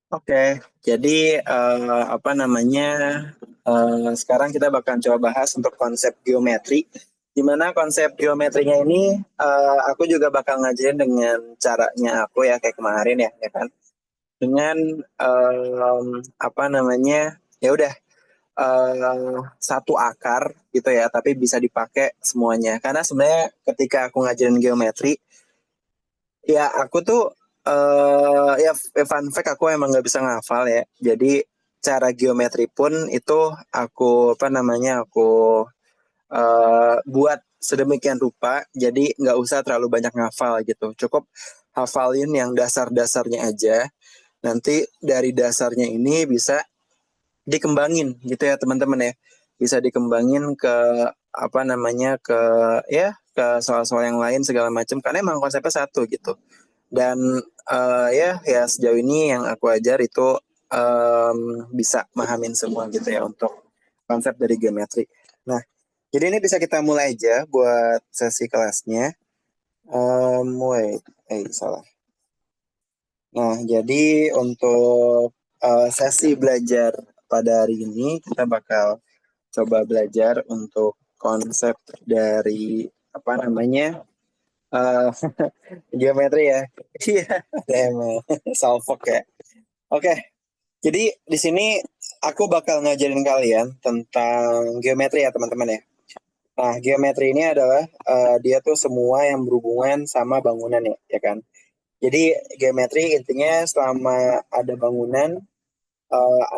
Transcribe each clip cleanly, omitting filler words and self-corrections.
Oke, jadi apa namanya? Sekarang kita bakal coba bahas untuk konsep geometri. Di mana konsep geometrinya ini aku juga bakal ngajarin dengan caranya aku ya kayak kemarin ya kan. Dengan apa namanya? Ya udah satu akar gitu ya, tapi bisa dipakai semuanya. Karena sebenarnya ketika aku ngajarin geometri, ya aku tuh ya fun fact aku emang nggak bisa ngafal ya. Jadi cara geometri pun itu aku apa namanya aku buat sedemikian rupa. Jadi nggak usah terlalu banyak ngafal gitu. Cukup hafalin yang dasar-dasarnya aja. Nanti dari dasarnya ini bisa dikembangin gitu ya teman-teman ya. Bisa dikembangin ke apa namanya ke soal-soal yang lain segala macam karena emang konsepnya satu gitu. Dan ya sejauh ini yang aku ajar itu bisa mahamin semua gitu ya untuk konsep dari geometri. Nah, jadi ini bisa kita mulai aja buat sesi kelasnya. Wait, salah. Nah, jadi untuk sesi belajar pada hari ini kita bakal coba belajar untuk konsep dari apa namanya geometri ya. Iya, emang salfok ya. Oke, jadi di sini aku bakal ngajarin kalian tentang geometri ya teman-teman ya. Nah, geometri ini adalah dia tuh semua yang berhubungan sama bangunan ya kan. Jadi geometri intinya selama ada bangunan,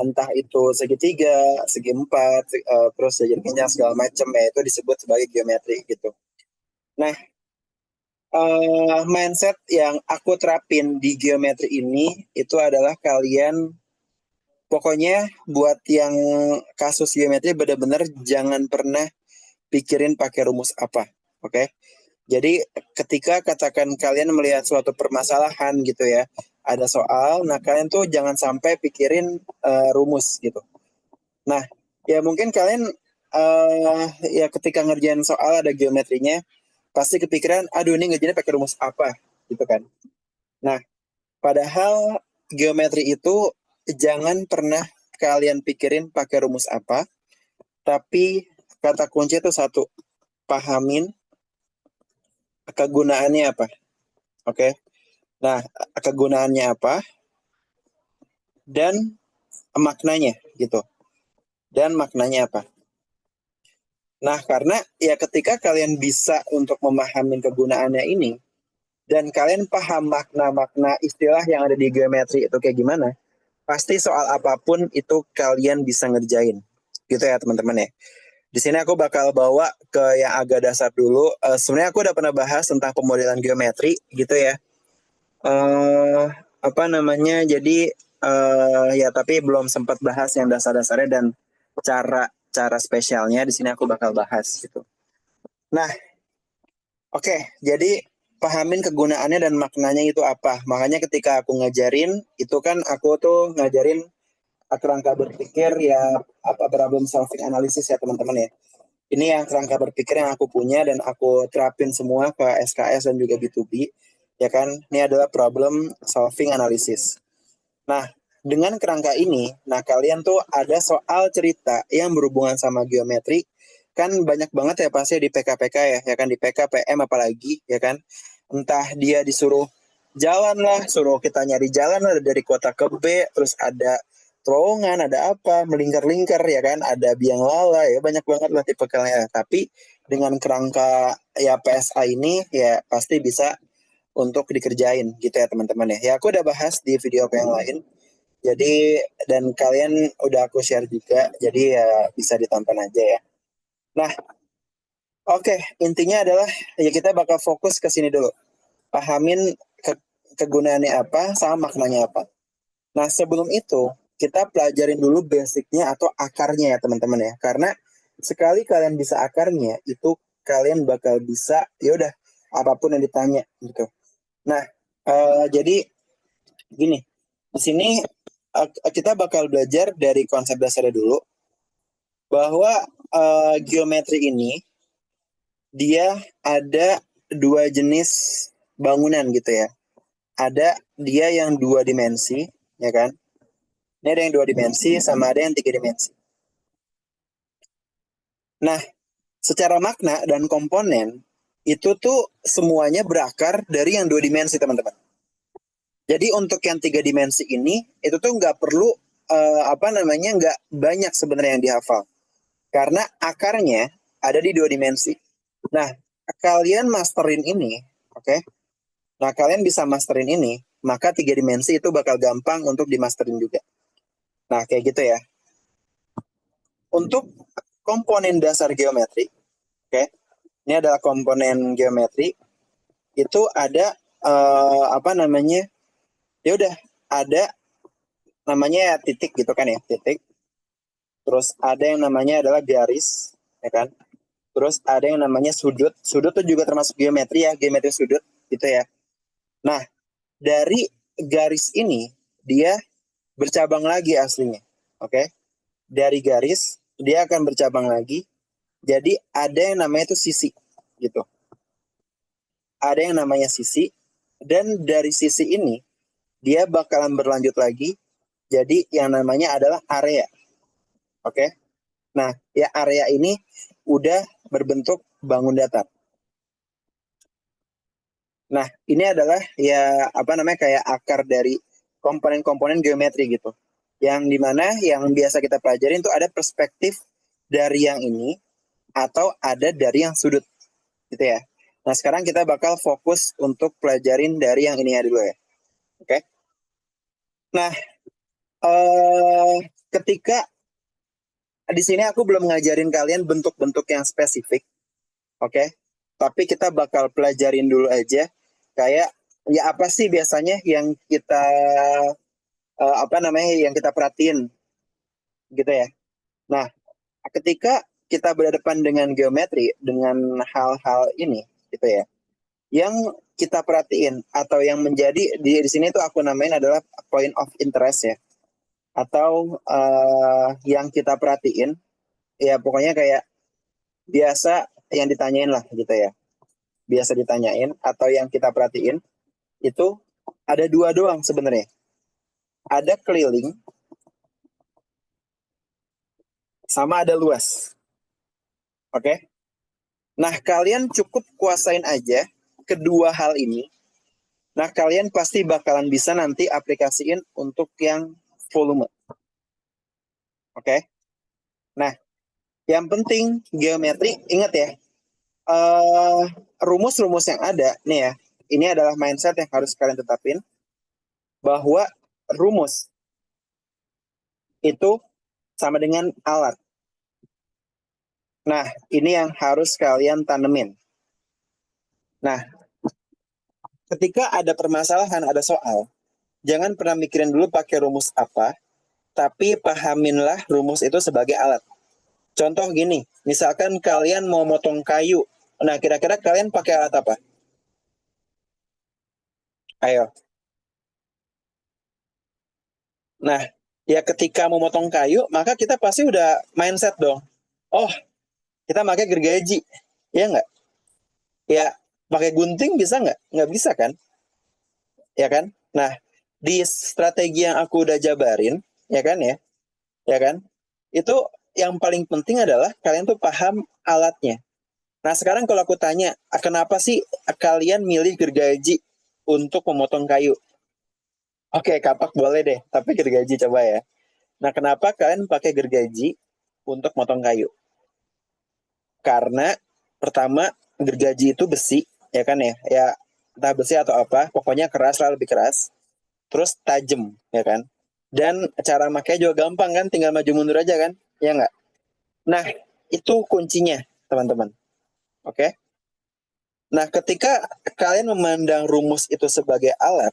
entah itu segitiga, segi empat, terus segitiga kenyang segala macam ya itu disebut sebagai geometri gitu. Nah, mindset yang aku terapin di geometri ini itu adalah kalian pokoknya buat yang kasus geometri benar-benar jangan pernah pikirin pakai rumus apa. Oke. Jadi ketika katakan kalian melihat suatu permasalahan gitu ya, ada soal, nah kalian tuh jangan sampai pikirin rumus gitu. Nah, ya mungkin kalian ya ketika ngerjain soal ada geometrinya, pasti kepikiran, aduh ini ngerjainnya pakai rumus apa gitu kan. Nah, padahal geometri itu jangan pernah kalian pikirin pakai rumus apa, tapi kata kunci itu satu, pahamin kegunaannya apa. Oke. Nah, kegunaannya apa dan maknanya gitu. Dan maknanya apa. Nah, karena ya ketika kalian bisa untuk memahami kegunaannya ini dan kalian paham makna-makna istilah yang ada di geometri itu kayak gimana, pasti soal apapun itu kalian bisa ngerjain. Gitu ya, teman-teman ya. Di sini aku bakal bawa ke yang agak dasar dulu. Sebenarnya aku udah pernah bahas tentang pemodelan geometri gitu ya. eh Apa namanya? Jadi ya tapi belum sempat bahas yang dasar-dasarnya dan cara cara spesialnya di sini aku bakal bahas gitu. Nah, oke, jadi pahamin kegunaannya dan maknanya itu apa. Makanya ketika aku ngajarin, itu kan aku tuh ngajarin kerangka berpikir ya apa problem solving analysis ya teman-teman ya. Ini yang kerangka berpikir yang aku punya dan aku terapin semua ke SKS dan juga B2B. Ya kan, ini adalah problem solving analysis. Nah, dengan kerangka ini, nah kalian tuh ada soal cerita yang berhubungan sama geometri, kan banyak banget ya pasti di PKPK ya kan di PKPM apalagi, ya kan. Entah dia disuruh jalan lah, suruh kita nyari jalan lah dari kota ke B, terus ada terowongan, ada apa, melingkar-lingkar ya kan, ada biang lala ya, banyak banget lah tipe kalian. Tapi dengan kerangka ya PSA ini ya pasti bisa untuk dikerjain gitu ya teman-teman ya. Ya aku udah bahas di video aku yang lain. Jadi dan kalian udah aku share juga, jadi ya bisa ditonton aja ya. Nah, oke, intinya adalah ya kita bakal fokus ke sini dulu. Pahamin kegunaannya apa sama maknanya apa. Nah, sebelum itu kita pelajarin dulu basicnya atau akarnya ya teman-teman ya. Karena sekali kalian bisa akarnya, itu kalian bakal bisa ya udah apapun yang ditanya gitu. Nah, jadi gini, di sini kita bakal belajar dari konsep dasarnya dulu bahwa geometri ini dia ada dua jenis bangunan gitu ya. Ada dia yang dua dimensi, ya kan? Ini ada yang 2 dimensi sama ada yang 3 dimensi. Nah, secara makna dan komponen, itu tuh semuanya berakar dari yang 2 dimensi, teman-teman. Jadi untuk yang 3 dimensi ini, itu tuh nggak perlu, nggak banyak sebenarnya yang dihafal. Karena akarnya ada di 2 dimensi. Nah, kalian masterin ini, oke? Nah, kalian bisa masterin ini, maka 3 dimensi itu bakal gampang untuk dimasterin juga. Nah, kayak gitu ya. Untuk komponen dasar geometri, oke? Ini adalah komponen geometri. Itu ada Ya udah, ada namanya titik gitu kan ya, titik. Terus ada yang namanya adalah garis, ya kan? Terus ada yang namanya sudut. Sudut itu juga termasuk geometri ya, geometri sudut gitu ya. Nah, dari garis ini dia bercabang lagi aslinya. Oke. Dari garis dia akan bercabang lagi. Jadi ada yang namanya itu sisi gitu. Ada yang namanya sisi dan dari sisi ini dia bakalan berlanjut lagi. Jadi yang namanya adalah area. Oke. Nah, ya area ini udah berbentuk bangun datar. Nah, ini adalah ya kayak akar dari komponen-komponen geometri gitu. Yang dimana yang biasa kita pelajarin itu ada perspektif dari yang ini atau ada dari yang sudut gitu ya. Nah, sekarang kita bakal fokus untuk pelajarin dari yang ini ya dulu ya. Oke. Nah, ketika di sini aku belum ngajarin kalian bentuk-bentuk yang spesifik, oke? Tapi kita bakal pelajarin dulu aja kayak ya apa sih biasanya yang kita yang kita perhatiin gitu ya. Nah, ketika kita berhadapan dengan geometri dengan hal-hal ini gitu ya. Yang kita perhatiin atau yang menjadi di sini tuh aku namain adalah point of interest ya. Atau yang kita perhatiin ya pokoknya kayak biasa yang ditanyain lah gitu ya. Biasa ditanyain atau yang kita perhatiin itu ada dua doang sebenarnya. Ada keliling sama ada luas. Oke? Nah, kalian cukup kuasain aja kedua hal ini. Nah, kalian pasti bakalan bisa nanti aplikasiin untuk yang volume. Oke? Nah, yang penting geometri, ingat ya, rumus-rumus yang ada nih ya, ini adalah mindset yang harus kalian tetapin bahwa rumus itu sama dengan alat. Nah, ini yang harus kalian tanemin. Nah, ketika ada permasalahan, ada soal, jangan pernah mikirin dulu pakai rumus apa, tapi pahaminlah rumus itu sebagai alat. Contoh gini, misalkan kalian mau motong kayu, nah kira-kira kalian pakai alat apa? Ayo. Nah, ya ketika mau motong kayu, maka kita pasti udah mindset dong. Oh, kita pakai gergaji, ya nggak? Ya, pakai gunting bisa nggak? Nggak bisa kan? Ya kan? Nah, di strategi yang aku udah jabarin, ya kan ya? Ya kan? Itu yang paling penting adalah kalian tuh paham alatnya. Nah, sekarang kalau aku tanya, kenapa sih kalian milih gergaji untuk memotong kayu? Oke, kapak boleh deh, tapi gergaji coba ya. Nah, kenapa kalian pakai gergaji untuk motong kayu? Karena pertama, gergaji itu besi, ya kan ya? Ya, entah besi atau apa, pokoknya keras lah, lebih keras. Terus tajam, ya kan? Dan cara makanya juga gampang kan, tinggal maju mundur aja kan? Ya nggak? Nah, itu kuncinya, teman-teman. Oke? Nah, ketika kalian memandang rumus itu sebagai alat,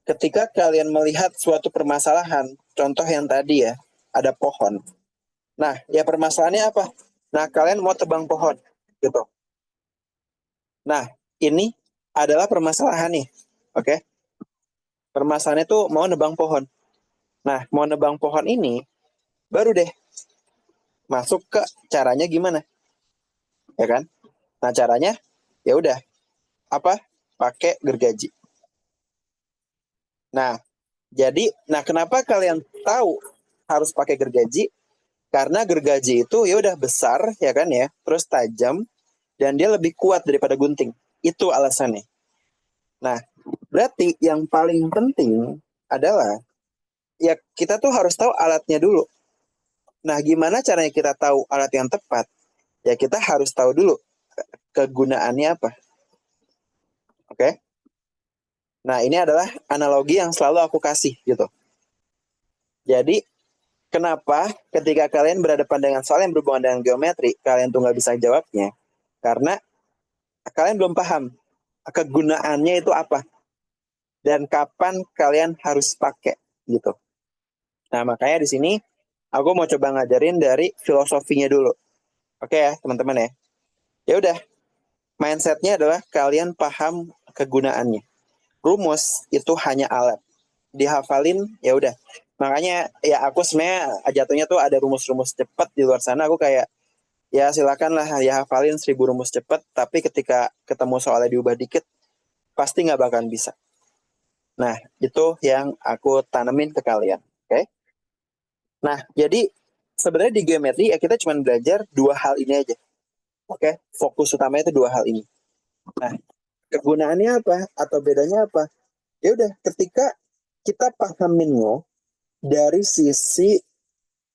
ketika kalian melihat suatu permasalahan, contoh yang tadi ya, ada pohon. Nah, ya permasalahannya apa? Nah, kalian mau tebang pohon, gitu. Nah, ini adalah permasalahan nih, oke? Permasalahannya itu mau nebang pohon. Nah, mau nebang pohon ini, baru deh masuk ke caranya gimana, ya kan? Nah, caranya ya udah apa? Pakai gergaji. Nah, Jadi, nah kenapa kalian tahu harus pakai gergaji? Karena gergaji itu ya udah besar ya kan ya, terus tajam dan dia lebih kuat daripada gunting. Itu alasannya. Nah, berarti yang paling penting adalah ya kita tuh harus tahu alatnya dulu. Nah, gimana caranya kita tahu alat yang tepat? Ya kita harus tahu dulu kegunaannya apa. Oke? Nah, ini adalah analogi yang selalu aku kasih gitu. Jadi, kenapa ketika kalian berhadapan dengan soal yang berhubungan dengan geometri, kalian tuh nggak bisa jawabnya? Karena kalian belum paham kegunaannya itu apa dan kapan kalian harus pakai gitu. Nah, makanya di sini aku mau coba ngajarin dari filosofinya dulu. Oke ya, teman-teman ya. Ya udah, mindsetnya adalah kalian paham kegunaannya. Rumus itu hanya alat. Dihafalin, ya udah. Makanya ya aku sebenarnya jatuhnya tuh ada rumus-rumus cepat di luar sana. Aku kayak ya silakan lah ya hafalin 1000 rumus cepat. Tapi ketika ketemu soalnya diubah dikit, pasti nggak bakalan bisa. Nah, itu yang aku tanemin ke kalian. Oke? Nah, jadi sebenarnya di geometri ya kita cuma belajar 2 hal ini aja. Oke? Fokus utamanya itu 2 hal ini. Nah, kegunaannya apa atau bedanya apa? Ya udah, ketika kita pahaminnya dari sisi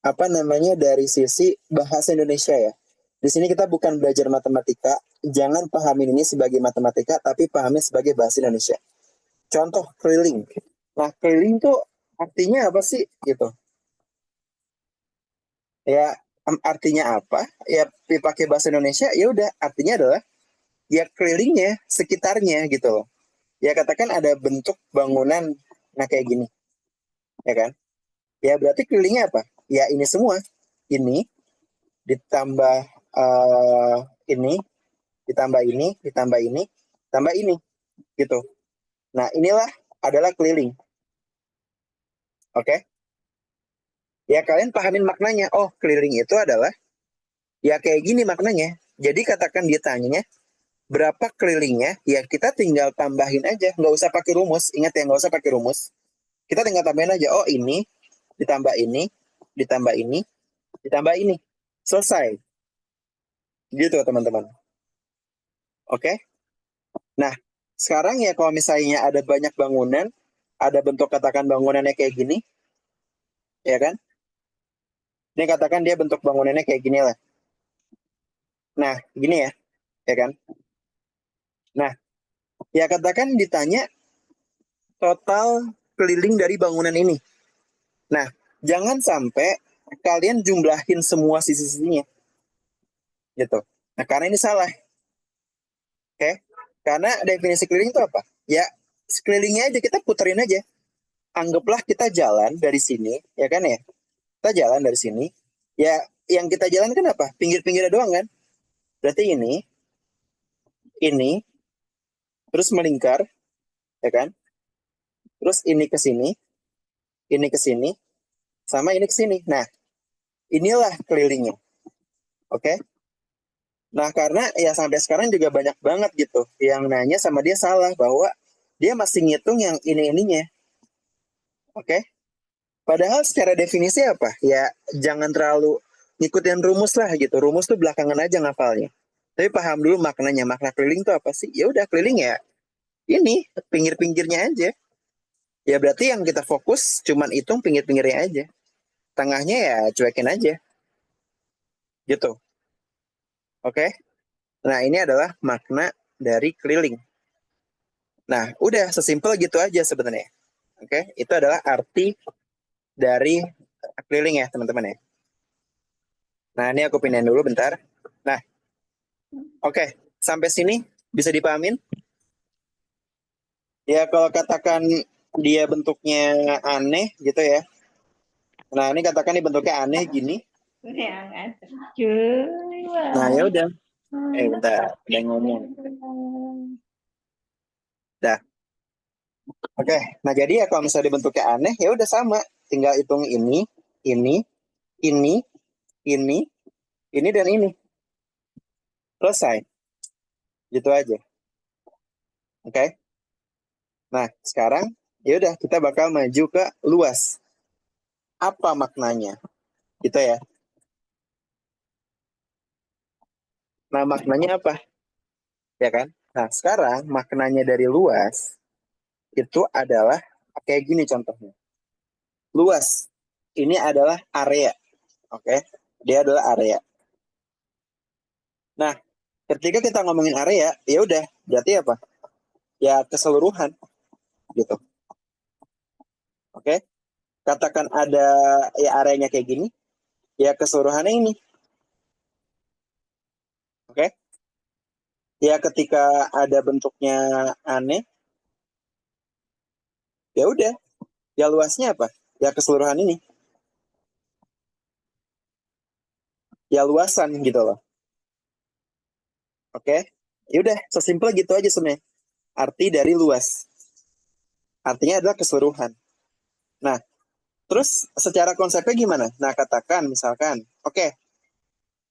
apa namanya dari sisi bahasa Indonesia ya. Di sini kita bukan belajar matematika, jangan pahamin ini sebagai matematika, tapi pahami sebagai bahasa Indonesia. Contoh keliling. Nah, keliling tuh artinya apa sih gitu? Ya artinya apa? Ya dipakai bahasa Indonesia, ya udah artinya adalah ya kelilingnya, sekitarnya gitu loh. Ya katakan ada bentuk bangunan nah kayak gini, ya kan? Ya berarti kelilingnya apa? Ya ini semua. Ini ditambah eh, ini, ditambah ini, ditambah ini, tambah ini gitu. Nah, inilah adalah keliling. Oke? Ya kalian pahamin maknanya. Oh, keliling itu adalah ya kayak gini maknanya. Jadi katakan dia tanyanya berapa kelilingnya, ya kita tinggal tambahin aja, nggak usah pakai rumus. Ingat ya, nggak usah pakai rumus. Kita tinggal tambahin aja. Oh, ini ditambah ini, ditambah ini, ditambah ini. Selesai. Gitu teman-teman. Oke? Nah, sekarang ya kalau misalnya ada banyak bangunan, ada bentuk katakan bangunannya kayak gini, ya kan? Ini katakan dia bentuk bangunannya kayak gini lah. Nah, gini ya, ya kan? Nah, ya katakan ditanya total keliling dari bangunan ini. Nah, jangan sampai kalian jumlahin semua sisi-sisinya, gitu. Nah, karena ini salah, oke? Karena definisi keliling itu apa? Ya, sekelilingnya aja kita puterin aja. Anggaplah kita jalan dari sini, ya kan ya? Kita jalan dari sini. Ya, yang kita jalan kan apa? Pinggir-pinggirnya doang kan? Berarti ini, terus melingkar, ya kan? Terus ini ke sini, ini ke sini, sama ini ke sini. Nah, inilah kelilingnya. Oke? Nah, karena ya sampai sekarang juga banyak banget gitu yang nanya sama dia salah bahwa dia masih ngitung yang ini-ininya. Oke? Padahal secara definisi apa? Ya jangan terlalu ngikutin rumus lah gitu. Rumus tuh belakangan aja ngapalnya. Tapi paham dulu maknanya. Makna keliling tuh apa sih? Ya udah keliling ya ini pinggir-pinggirnya aja. Ya berarti yang kita fokus cuman hitung pinggir-pinggirnya aja. Tengahnya ya cuekin aja. Gitu. Oke? Nah, ini adalah makna dari keliling. Nah, udah sesimpel gitu aja sebenarnya. Oke, itu adalah arti dari keliling ya, teman-teman ya. Nah, ini aku pindahin dulu bentar. Nah, oke, sampai sini bisa dipahamin? Ya, kalau katakan dia bentuknya aneh gitu ya. Nah, ini katakan ini bentuknya aneh gini. Nah, ya udah. Bentar, ada yang ngomong. Dah. Oke, nah jadi ya kalau misalnya dibentuknya aneh, ya udah sama. Tinggal hitung ini, ini, ini, ini dan ini. Selesai. Gitu aja. Oke. Nah, sekarang Ya udah, kita bakal maju ke luas. Apa maknanya? Gitu ya. Nah, maknanya apa? Ya kan? Nah, sekarang maknanya dari luas itu adalah kayak gini contohnya. Luas ini adalah area, oke? Dia adalah area. Nah, ketika kita ngomongin area, ya udah, berarti apa? Ya keseluruhan gitu. Oke? Katakan ada ya areanya kayak gini, ya keseluruhannya ini. Oke? Ya ketika ada bentuknya aneh, ya udah, ya luasnya apa? Ya keseluruhan ini. Ya luasan gitu loh. Oke? Ya udah, sesimpel gitu aja sebenarnya. Arti dari luas. Artinya adalah keseluruhan. Nah, terus secara konsepnya gimana? Nah, katakan misalkan, oke,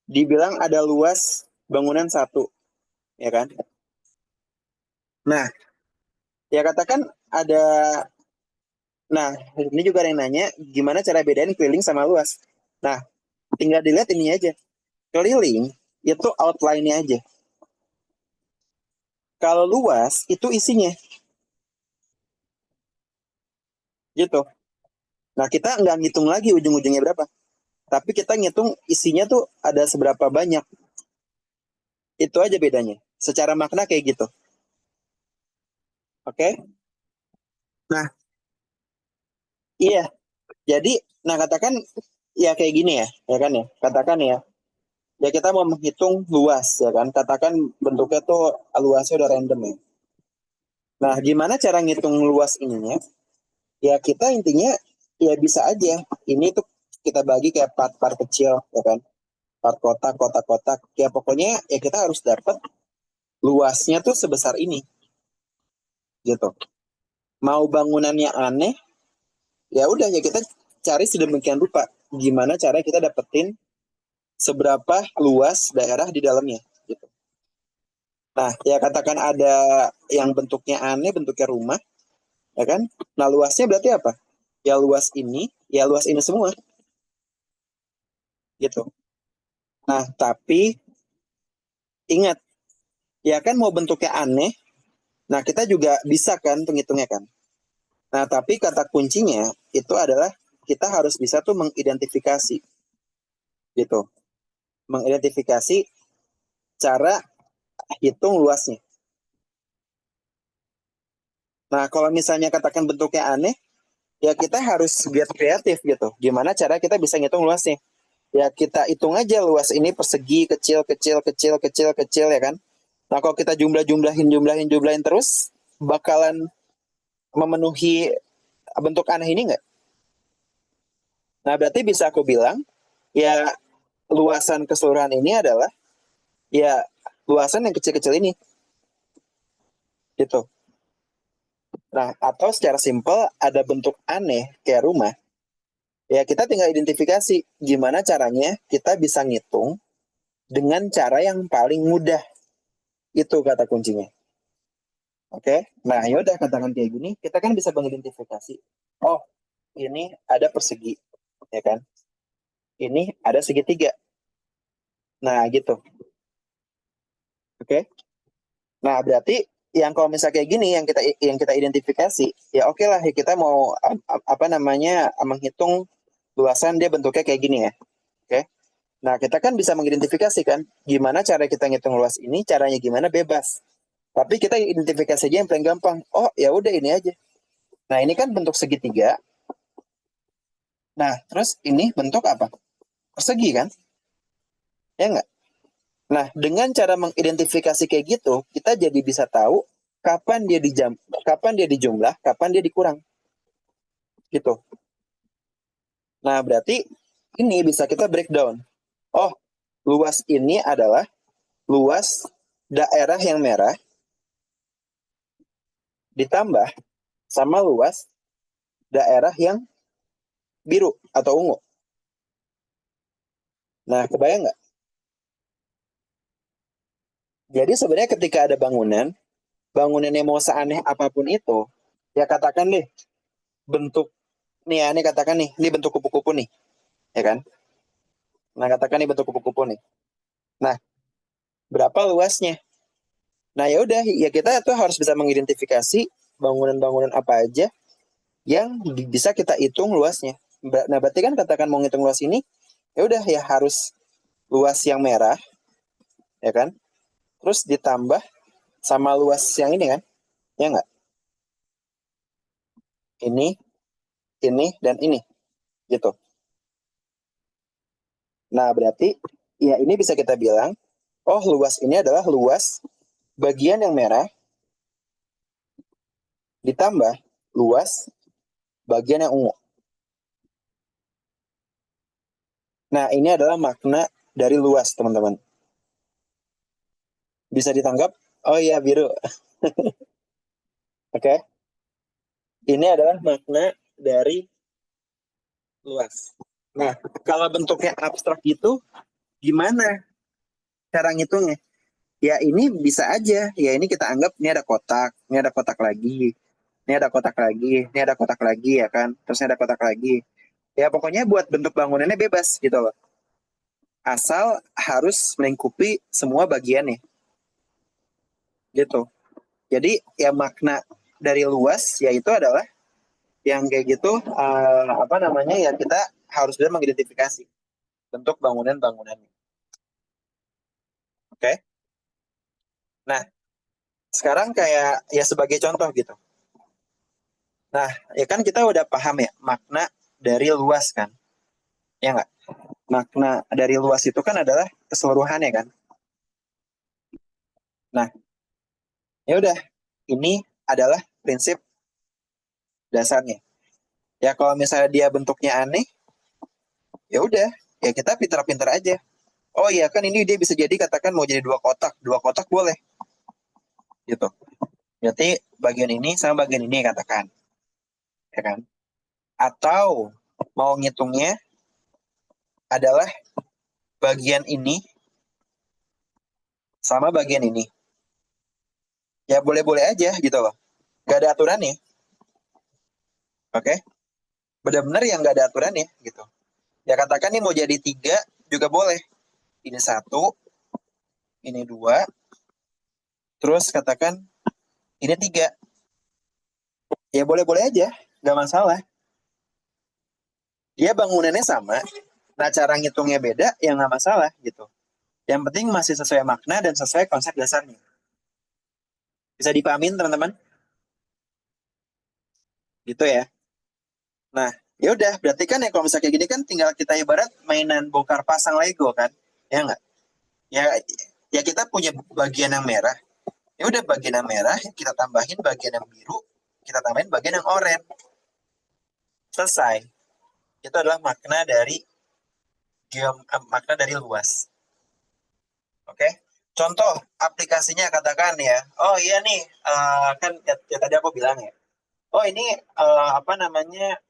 dibilang ada luas bangunan satu, ya kan? Nah, ya katakan ada, nah ini juga ada yang nanya, gimana cara bedain keliling sama luas? Nah, tinggal dilihat ini aja. Keliling itu outline-nya aja. Kalau luas itu isinya, gitu. Nah, kita nggak ngitung lagi ujung-ujungnya berapa. Tapi kita ngitung isinya tuh ada seberapa banyak. Itu aja bedanya. Secara makna kayak gitu. Oke? Nah, iya. Jadi, nah katakan ya kayak gini ya kan ya. Katakan ya, ya kita mau menghitung luas ya kan. Katakan bentuknya tuh luasnya udah random ya. Nah, gimana cara ngitung luas ininya? Ya kita intinya ya bisa aja. Ini tuh kita bagi kayak part-part kecil ya kan. Part kotak, kotak-kotak. Ya pokoknya ya kita harus dapat luasnya tuh sebesar ini gitu. Mau bangunannya aneh, ya udah ya kita cari sedemikian rupa gimana cara kita dapetin seberapa luas daerah di dalamnya gitu. Nah, ya katakan ada yang bentuknya aneh, bentuknya rumah, ya kan? Nah, luasnya berarti apa? Ya luas ini semua gitu. Nah, tapi ingat, ya kan mau bentuknya aneh, nah kita juga bisa kan penghitungnya kan. Nah, tapi kata kuncinya itu adalah kita harus bisa tuh mengidentifikasi gitu. Mengidentifikasi cara hitung luasnya. Nah, kalau misalnya katakan bentuknya aneh, ya kita harus get kreatif gitu. Gimana cara kita bisa ngitung luasnya? Ya kita hitung aja luas ini persegi kecil kecil kecil kecil kecil ya kan. Nah, kalau kita jumlahin terus bakalan memenuhi bentuk aneh ini nggak? Nah, berarti bisa aku bilang ya luasan keseluruhan ini adalah ya luasan yang kecil-kecil ini gitu. Nah, atau secara simpel ada bentuk aneh kayak rumah. Ya kita tinggal identifikasi gimana caranya kita bisa ngitung dengan cara yang paling mudah. Itu kata kuncinya. Oke, nah yaudah katakan kayak gini, kita kan bisa mengidentifikasi. Oh, ini ada persegi, ya kan? Ini ada segitiga. Nah gitu, oke. Nah berarti yang kalau misalnya kayak gini, yang kita identifikasi, ya oke lah, ya kita mau apa namanya menghitung luasan dia bentuknya kayak gini ya, oke. Nah kita kan bisa mengidentifikasi kan, gimana cara kita ngitung luas ini, caranya gimana bebas. Tapi kita identifikasi aja yang paling gampang. Oh ya udah ini aja. Nah ini kan bentuk segitiga. Nah, terus ini bentuk apa? Persegi kan? Ya enggak? Nah, dengan cara mengidentifikasi kayak gitu, kita jadi bisa tahu kapan dia dijumlah, kapan dia dikurang. Gitu. Nah, berarti ini bisa kita breakdown. Oh, luas ini adalah luas daerah yang merah ditambah sama luas daerah yang biru atau ungu. Nah, kebayang nggak? Jadi sebenarnya ketika ada bangunan, bangunannya mau seaneh apapun itu, Ya katakan deh bentuk nih ya, ini katakan nih, ini bentuk kupu-kupu nih, ya kan? Nah, katakan nih bentuk kupu-kupu nih. Nah, berapa luasnya? Nah, ya udah, ya kita tuh harus bisa mengidentifikasi bangunan-bangunan apa aja yang bisa kita hitung luasnya. Nah, berarti kan katakan mau ngitung luas ini, ya udah ya harus luas yang merah, ya kan? Terus ditambah sama luas yang ini kan? Ya nggak? Ini, dan ini, gitu. Nah, berarti ya ini bisa kita bilang, oh luas ini adalah luas bagian yang merah ditambah luas bagian yang ungu. Nah, ini adalah makna dari luas, teman-teman. Bisa ditangkap? Oh iya, biru. Oke. Ini adalah makna dari luas. Nah, kalau bentuknya abstrak itu, gimana cara ngitungnya? Ya, ini bisa aja. Ya, ini kita anggap ini ada kotak, ini ada kotak lagi, ini ada kotak lagi, ini ada kotak lagi, ya kan? Terus ini ada kotak lagi. Ya, pokoknya buat bentuk bangunannya bebas gitu loh. Asal harus melingkupi semua bagiannya, gitu. Jadi ya makna dari luas yaitu adalah yang kayak gitu apa namanya ya kita harus bisa mengidentifikasi bentuk bangunan-bangunannya. Oke. Nah, sekarang kayak ya sebagai contoh gitu. Nah, ya kan kita udah paham ya makna dari luas kan. Ya nggak? Makna dari luas itu kan adalah keseluruhannya kan. Nah, ya udah ini adalah prinsip dasarnya. Ya kalau misalnya dia bentuknya aneh, ya udah ya kita pintar-pintar aja. Oh iya kan ini dia bisa jadi katakan mau jadi dua kotak boleh gitu. Berarti bagian ini sama bagian ini katakan, ya kan? Atau mau ngitungnya adalah bagian ini sama bagian ini. Ya boleh-boleh aja gitu loh. Gak ada aturannya, oke? Benar-benar yang gak ada aturannya gitu. Ya katakan nih mau jadi tiga juga boleh. Ini satu, ini dua, terus katakan ini tiga. Ya boleh-boleh aja, gak masalah. Dia bangunannya sama, nah cara ngitungnya beda, ya nggak masalah gitu. Yang penting masih sesuai makna dan sesuai konsep dasarnya. Bisa dipahamin teman-teman? Gitu ya. Nah, ya udah berarti kan ya kalau misalnya kayak gini kan tinggal kita ibarat mainan bongkar pasang Lego kan? Ya nggak? Ya ya kita punya bagian yang merah. Ya udah bagian yang merah kita tambahin bagian yang biru, kita tambahin bagian yang oranye. Selesai. Itu adalah makna dari makna dari luas. Oke? Contoh aplikasinya katakan ya. Oh iya nih, kan ya tadi aku bilang ya. Oh ini apa namanya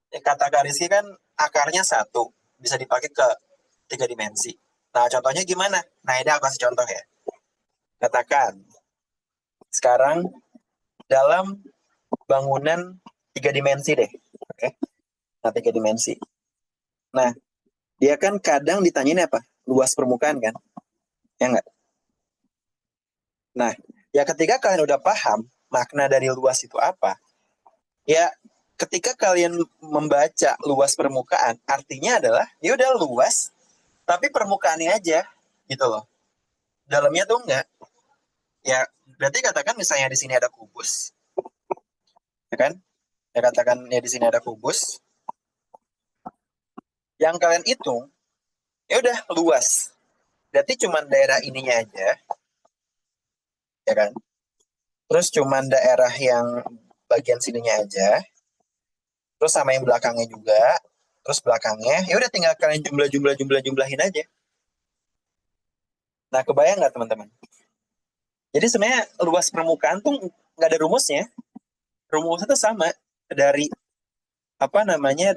kata garis kan akarnya satu, bisa dipakai ke tiga dimensi. Nah contohnya gimana? Nah ini aku kasih contoh ya. Katakan sekarang dalam bangunan tiga dimensi deh. Oke. Nah tiga dimensi. Nah dia kan kadang ditanyain apa? Luas permukaan kan? Ya nggak? Nah ya ketika kalian udah paham makna dari luas itu apa, ya ketika kalian membaca luas permukaan, artinya adalah ya udah luas, tapi permukaannya aja gitu loh. Dalamnya tuh enggak. Ya berarti katakan misalnya di sini ada kubus, ya kan? Ya katakan ya di sini ada kubus. Yang kalian hitung, ya udah luas. Berarti cuma daerah ininya aja, ya kan? Terus cuma daerah yang bagian sininya aja. Terus sama yang belakangnya juga. Terus belakangnya, ya udah tinggal kalian jumlahin aja. Nah, kebayang nggak teman-teman? Jadi sebenarnya luas permukaan tuh nggak ada rumusnya. Rumusnya tuh sama dari apa namanya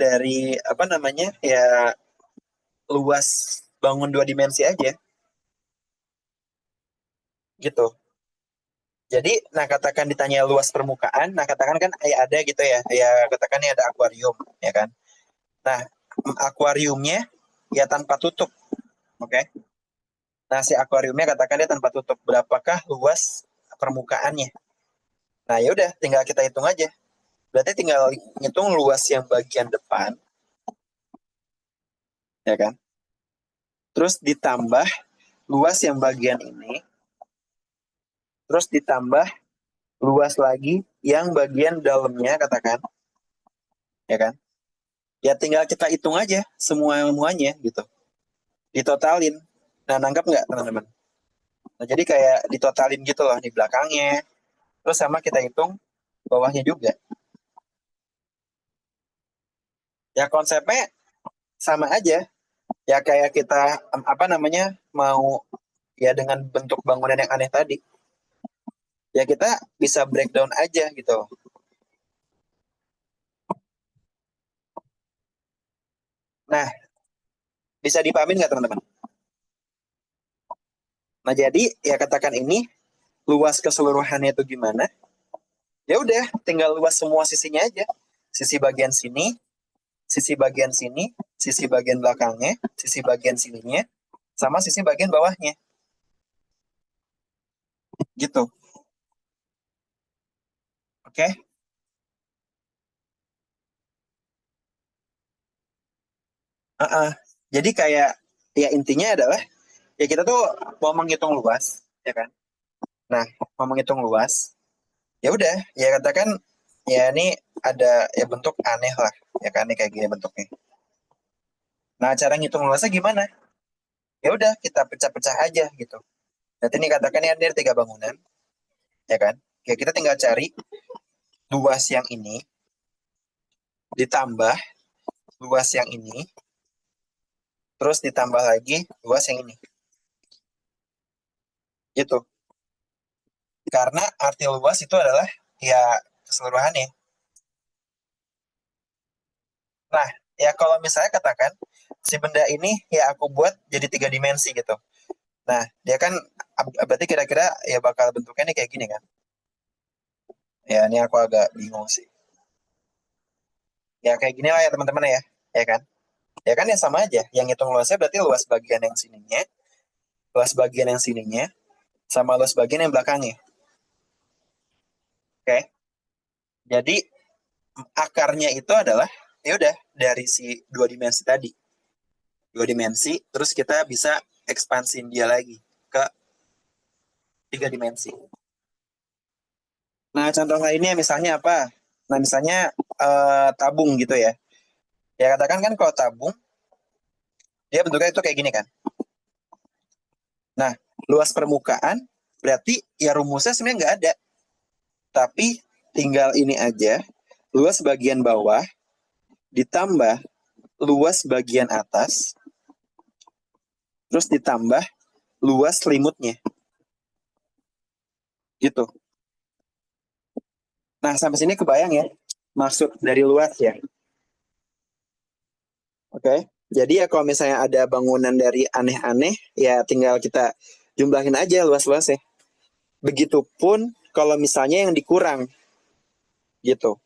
ya luas bangun dua dimensi aja gitu. Jadi, nah katakan ditanya luas permukaan, nah katakan kan ada gitu ya, ya katakan ini ada akuarium, ya kan. Nah, akuariumnya ya tanpa tutup, oke. Nah, si akuariumnya katakan dia tanpa tutup, berapakah luas permukaannya? Nah, ya udah, tinggal kita hitung aja. Berarti tinggal hitung luas yang bagian depan, ya kan. Terus ditambah luas yang bagian ini, terus ditambah luas lagi yang bagian dalamnya katakan, ya kan. Ya tinggal kita hitung aja semuanya gitu. Ditotalin. Nah, nangkap nggak teman-teman? Nah, jadi kayak ditotalin gitu loh di belakangnya. Terus sama kita hitung bawahnya juga. Ya konsepnya sama aja. Ya kayak kita apa namanya mau ya dengan bentuk bangunan yang aneh tadi. Ya kita bisa breakdown aja gitu. Nah, bisa dipahamin nggak teman-teman? Nah, jadi ya katakan ini luas keseluruhannya itu gimana? Ya udah, tinggal luas semua sisinya aja. Sisi bagian sini, sisi bagian sini, sisi bagian belakangnya, sisi bagian sininya, sama sisi bagian bawahnya. Gitu. Oke? Okay? Uh-uh. Jadi kayak ya intinya adalah ya kita tuh mau menghitung luas, ya kan? Nah, mau menghitung luas, ya udah, ya katakan ya ini ada ya bentuk aneh lah, ya kan ini kayak gini bentuknya. Nah, cara ngitung luasnya gimana? Ya udah, kita pecah-pecah aja gitu. Nanti ini katakan ya ada 3 bangunan, ya kan? Ya kita tinggal cari luas yang ini ditambah luas yang ini, terus ditambah lagi luas yang ini. Gitu. Karena arti luas itu adalah ya keseluruhannya. Nah, ya kalau misalnya katakan si benda ini ya aku buat jadi 3 dimensi gitu. Nah, dia kan berarti kira-kira ya bakal bentuknya nih kayak gini kan. Ya, ini aku agak bingung sih. Ya kayak gini lah ya teman-teman ya. Ya kan? Ya kan ya sama aja. Yang hitung luasnya berarti luas bagian yang sininya, luas bagian yang sininya, sama luas bagian yang belakangnya. Oke. Jadi akarnya itu adalah ya udah dari si 2 dimensi tadi. 2 dimensi, terus kita bisa ekspansin dia lagi ke 3 dimensi. Nah, contoh lainnya misalnya apa? Nah, misalnya tabung gitu ya. Ya katakan kan kalau tabung, dia bentuknya itu kayak gini kan. Nah, luas permukaan berarti ya rumusnya sebenarnya nggak ada. Tapi tinggal ini aja, luas bagian bawah ditambah luas bagian atas, terus ditambah luas selimutnya. Gitu. Nah, sampai sini kebayang ya maksud dari luas ya. Oke. Jadi ya kalau misalnya ada bangunan dari aneh-aneh, ya tinggal kita jumlahin aja luas-luasnya. Begitupun kalau misalnya yang dikurang gitu.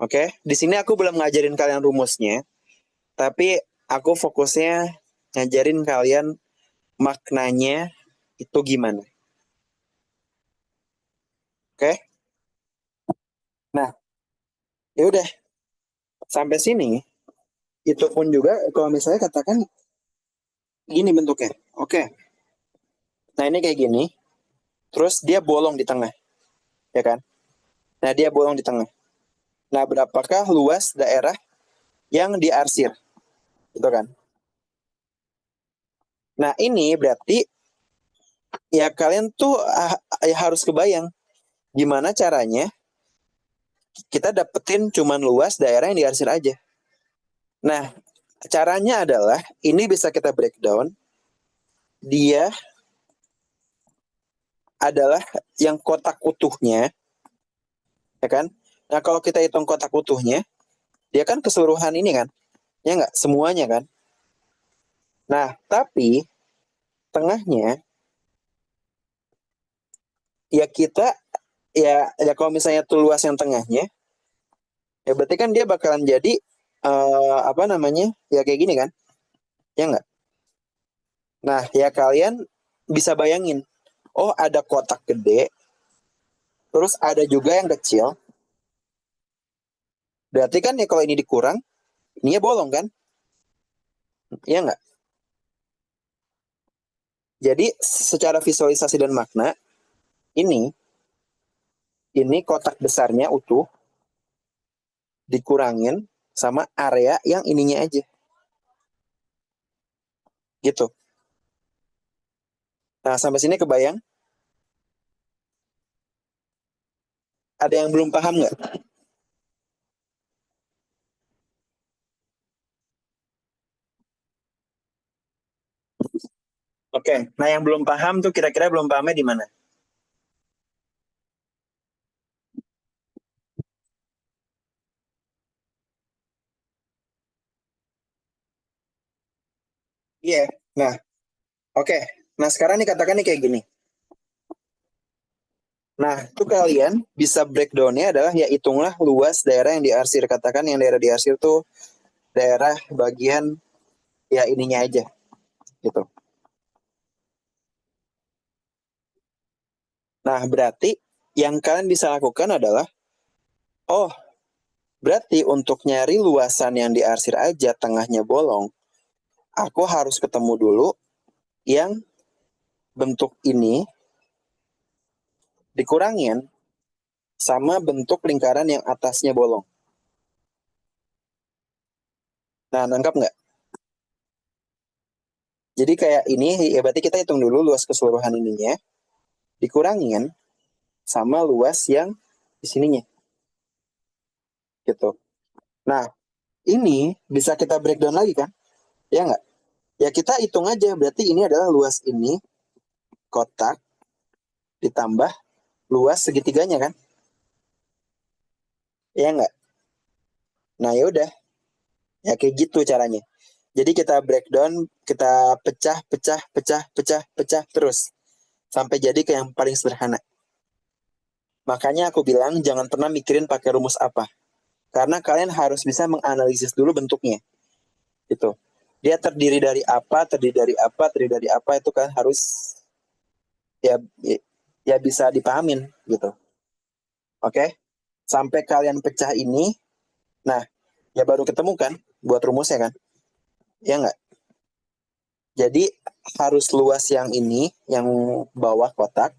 Oke. Di sini aku belum ngajarin kalian rumusnya, tapi aku fokusnya ngajarin kalian maknanya itu gimana. Oke. Nah, ya udah sampai sini itu pun juga kalau misalnya katakan gini bentuknya. Oke. Nah, ini kayak gini. Terus dia bolong di tengah, ya kan? Nah, dia bolong di tengah. Nah, berapakah luas daerah yang diarsir? Gitu kan? Nah, ini berarti ya kalian tuh ya harus kebayang gimana caranya kita dapetin cuman luas daerah yang diarsir aja. Nah, caranya adalah ini bisa kita breakdown. Dia adalah yang kotak utuhnya, ya kan? Nah, kalau kita hitung kotak utuhnya, dia kan keseluruhan ini kan? Ya nggak? Semuanya kan? Nah, tapi tengahnya ya kita ya kalau misalnya tuh luas yang tengahnya, ya berarti kan dia bakalan jadi apa namanya? Ya kayak gini kan? Ya nggak? Nah, ya kalian bisa bayangin, oh ada kotak gede, terus ada juga yang kecil. Berarti kan ya kalau ini dikurang, ini ya bolong kan? Iya nggak? Jadi secara visualisasi dan makna, ini ini kotak besarnya utuh dikurangin sama area yang ininya aja. Gitu. Nah, sampai sini kebayang? Ada yang belum paham nggak? Oke. Nah, yang belum paham tuh kira-kira belum pahamnya di mana? Iya. Yeah. Nah, oke. Nah, sekarang nih katakan nih kayak gini. Nah, itu kalian bisa breakdown-nya adalah ya hitunglah luas daerah yang diarsir. Katakan yang daerah diarsir tuh daerah bagian ya ininya aja gitu. Nah, berarti yang kalian bisa lakukan adalah, oh, berarti untuk nyari luasan yang diarsir aja tengahnya bolong, aku harus ketemu dulu yang bentuk ini dikurangin sama bentuk lingkaran yang atasnya bolong. Nah, nangkap nggak? Jadi kayak ini, ya berarti kita hitung dulu luas keseluruhan ininya, dikurangin sama luas yang di sininya, gitu. Nah, ini bisa kita breakdown lagi kan? Ya nggak? Ya kita hitung aja, berarti ini adalah luas ini, kotak, ditambah luas segitiganya kan? Ya nggak? Nah, ya udah, ya kayak gitu caranya. Jadi kita breakdown, kita pecah, pecah, pecah, pecah, pecah terus sampai jadi ke yang paling sederhana. Makanya aku bilang jangan pernah mikirin pakai rumus apa. Karena kalian harus bisa menganalisis dulu bentuknya. Gitu. Dia terdiri dari apa, terdiri dari apa, terdiri dari apa itu kan harus ya ya bisa dipahamin gitu. Oke? Sampai kalian pecah ini, nah ya baru ketemu kan buat rumusnya kan? Ya nggak? Jadi harus luas yang ini, yang bawah kotak,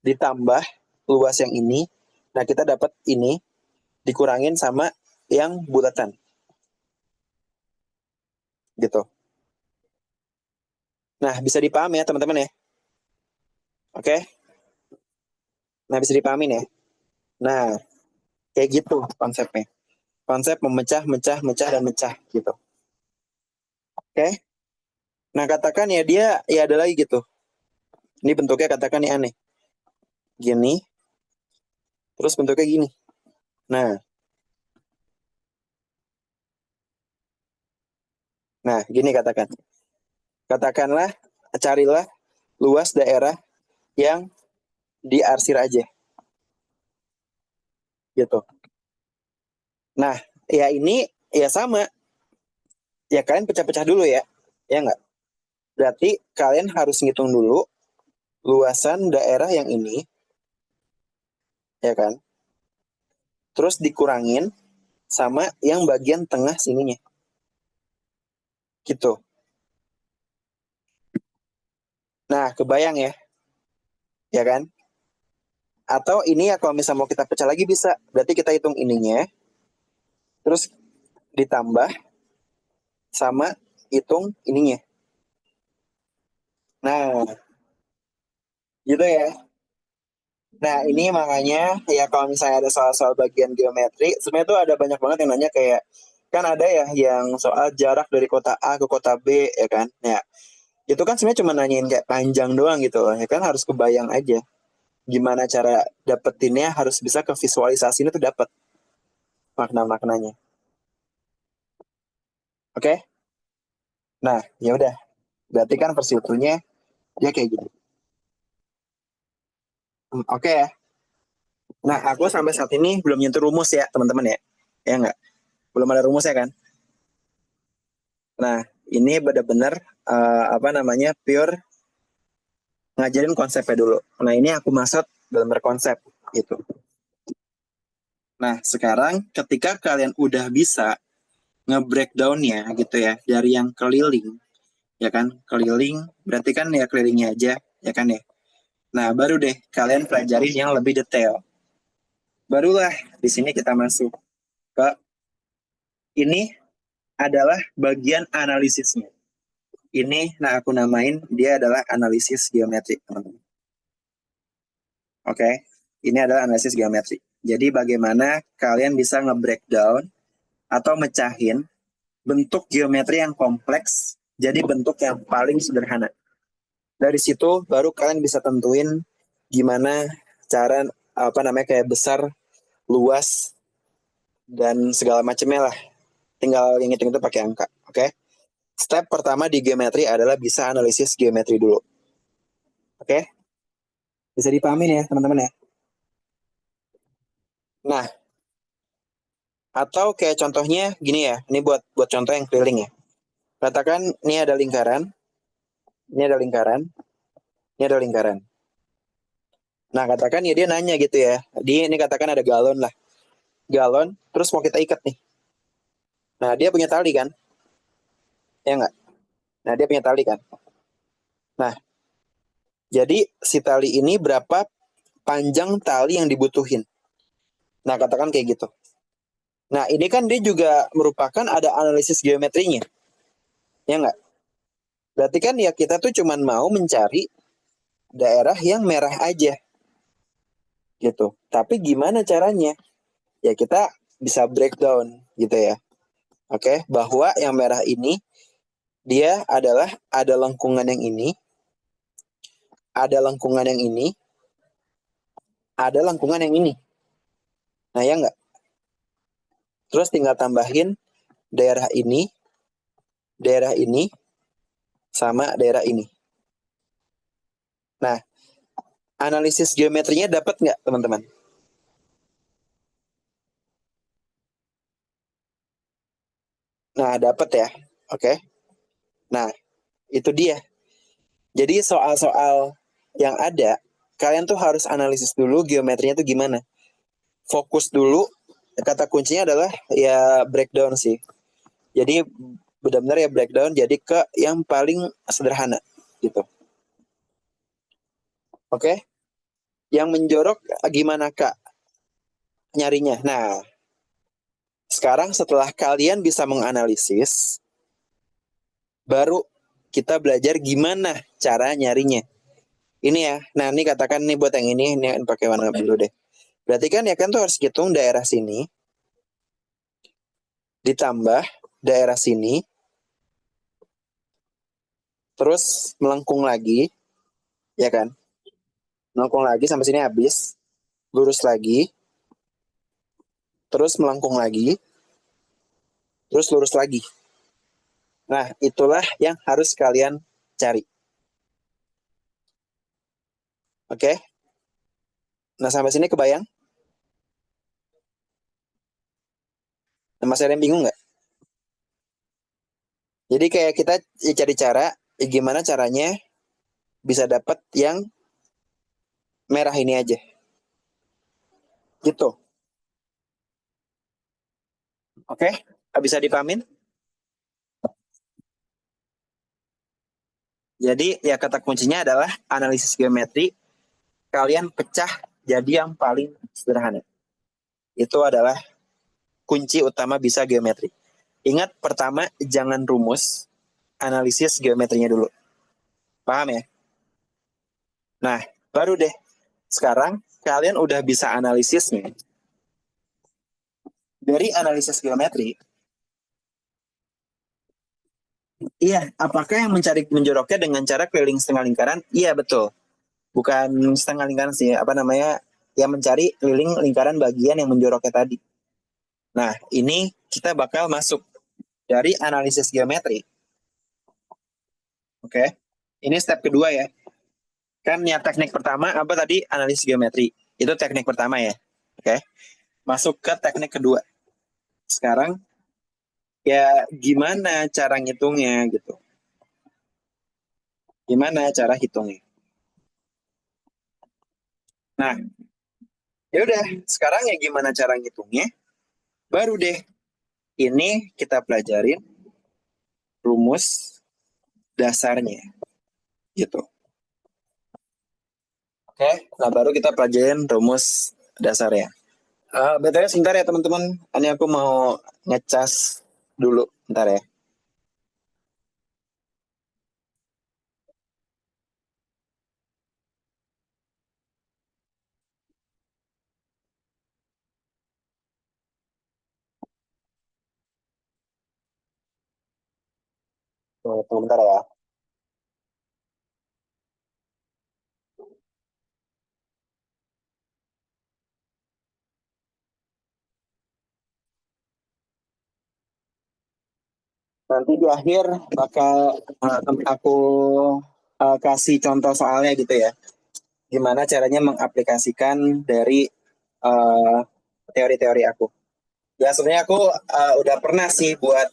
ditambah luas yang ini. Nah kita dapat ini dikurangin sama yang bulatan gitu. Nah bisa dipahami ya teman-teman ya. Oke? Nah bisa dipahamin ya. Nah kayak gitu konsepnya. Konsep memecah, mecah, mecah, dan mecah gitu. Oke? Nah katakan ya dia ya ada lagi gitu. Ini bentuknya katakan ini aneh. Gini, terus bentuknya gini. Nah, nah gini katakan. Katakanlah, carilah luas daerah yang diarsir aja gitu. Nah, ya ini ya sama. Ya kalian pecah-pecah dulu ya. Ya nggak? Berarti kalian harus ngitung dulu luasan daerah yang ini, ya kan? Terus dikurangin sama yang bagian tengah sininya. Gitu. Nah, kebayang ya, ya kan? Atau ini ya kalau misalnya mau kita pecah lagi bisa. Berarti kita hitung ininya, terus ditambah sama hitung ininya. Nah, gitu ya. Nah, ini makanya ya kalau misalnya ada soal-soal bagian geometri, sebenarnya tuh ada banyak banget yang nanya kayak, kan ada ya yang soal jarak dari kota A ke kota B, ya kan? Ya, itu kan sebenarnya cuma nanyain kayak panjang doang gitu loh, ya kan harus kebayang aja. Gimana cara dapetinnya harus bisa ke visualisasi itu dapat makna-maknanya. Oke? Nah, ya udah. Berarti kan versi utuhnya dia kayak gini. Oke ya. Nah, aku sampai saat ini belum nyentuh rumus ya, teman-teman ya. Ya nggak? Belum ada rumus ya kan? Nah, ini benar-benar apa namanya pure ngajarin konsepnya dulu. Nah, ini aku maksud dalam berkonsep gitu. Nah, sekarang ketika kalian udah bisa nge-breakdown-nya gitu ya, dari yang keliling, ya kan? Keliling, berarti kan ya kelilingnya aja, ya kan ya? Nah, baru deh kalian pelajarin yang lebih detail. Barulah di sini kita masuk ke ini adalah bagian analisisnya. Ini, nah aku namain dia adalah analisis geometri, teman-teman. Oke, ini adalah analisis geometri. Jadi bagaimana kalian bisa nge-breakdown atau mecahin bentuk geometri yang kompleks jadi bentuk yang paling sederhana. Dari situ baru kalian bisa tentuin gimana cara apa namanya kayak besar, luas dan segala macamnya lah. Tinggal yang hitung itu pakai angka, oke? Step pertama di geometri adalah bisa analisis geometri dulu. Oke? Bisa dipahamin ya, teman-teman ya. Nah, atau kayak contohnya gini ya. Ini buat contoh yang keliling ya. Katakan ini ada lingkaran, ini ada lingkaran, ini ada lingkaran. Nah, katakan ya dia nanya gitu ya. Ini katakan ada galon lah. Galon, terus mau kita ikat nih. Nah, dia punya tali kan? Ya nggak? Nah, dia punya tali kan? Nah, jadi si tali ini berapa panjang tali yang dibutuhin? Nah, katakan kayak gitu. Nah, ini kan dia juga merupakan ada analisis geometrinya. Ya nggak? Berarti kan ya kita tuh cuman mau mencari daerah yang merah aja. Gitu. Tapi gimana caranya? Ya kita bisa breakdown gitu ya. Oke, bahwa yang merah ini dia adalah ada lengkungan yang ini, ada lengkungan yang ini, ada lengkungan yang ini. Nah, ya nggak? Terus tinggal tambahin daerah ini, sama daerah ini. Nah, analisis geometrinya dapat nggak, teman-teman? Nah, dapat ya. Oke. Nah, itu dia. Jadi soal-soal yang ada, kalian tuh harus analisis dulu geometrinya tuh gimana. Fokus dulu, kata kuncinya adalah ya breakdown sih. Jadi benar-benar ya breakdown jadi ke yang paling sederhana gitu. Oke? Yang menjorok gimana Kak nyarinya? Nah, sekarang setelah kalian bisa menganalisis, baru kita belajar gimana cara nyarinya. Ini ya. Nah, ini katakan nih buat yang ini pakai warna biru deh. Berarti kan ya kan tuh harus hitung daerah sini ditambah daerah sini, terus melengkung lagi, ya kan? Melengkung lagi sampai sini habis, lurus lagi, terus melengkung lagi, terus lurus lagi. Nah, itulah yang harus kalian cari. Oke? Nah, sampai sini kebayang? Nah, Mas Eren bingung nggak? Jadi kayak kita cari cara, gimana caranya bisa dapat yang merah ini aja. Gitu. Oke? Bisa dipamin? Jadi ya kata kuncinya adalah analisis geometri. Kalian pecah jadi yang paling sederhana. Itu adalah kunci utama bisa geometri. Ingat pertama jangan rumus, analisis geometrinya dulu. Paham ya? Nah, baru deh. Sekarang kalian udah bisa analisisnya. Dari analisis geometri, iya, apakah yang mencari menjoroknya dengan cara keliling setengah lingkaran? Iya, betul. Bukan setengah lingkaran sih, apa namanya? Yang mencari keliling lingkaran bagian yang menjoroknya tadi. Nah, ini kita bakal masuk dari analisis geometri. Oke. Ini step kedua ya. Kan yang teknik pertama apa tadi? Analisis geometri. Itu teknik pertama ya. Oke. Masuk ke teknik kedua. Sekarang ya gimana cara ngitungnya gitu. Gimana cara hitungnya? Nah, ya udah, sekarang ya gimana cara ngitungnya? Baru deh ini kita pelajarin rumus dasarnya gitu. Oke, nah baru kita pelajarin rumus dasarnya. BTW sebentar ya teman-teman. Ini aku mau ngecas dulu, bentar ya. Tunggu bentar ya. Nanti di akhir bakal aku kasih contoh soalnya gitu ya. Gimana caranya mengaplikasikan dari eh, teori-teori aku. Ya sebenarnya aku udah pernah sih buat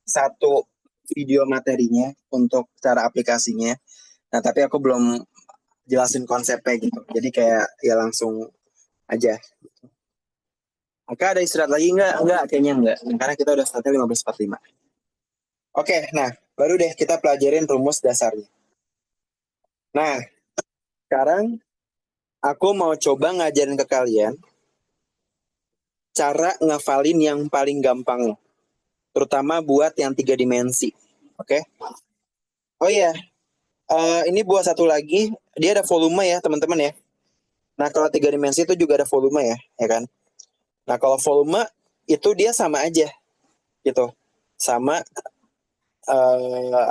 satu video materinya untuk cara aplikasinya. Nah tapi aku belum jelasin konsepnya gitu. Jadi kayak ya langsung aja. Maka ada istirahat lagi nggak? Enggak, kayaknya enggak. Karena kita udah startnya 15.45. Oke, nah baru deh kita pelajarin rumus dasarnya. Nah, sekarang aku mau coba ngajarin ke kalian cara ngafalin yang paling gampang. Terutama buat yang 3 dimensi. Oke? Oh iya, ini buat satu lagi. Dia ada volume ya, teman-teman ya. Nah, kalau 3 dimensi itu juga ada volume ya, ya kan? Nah, kalau volume itu dia sama aja, gitu. Sama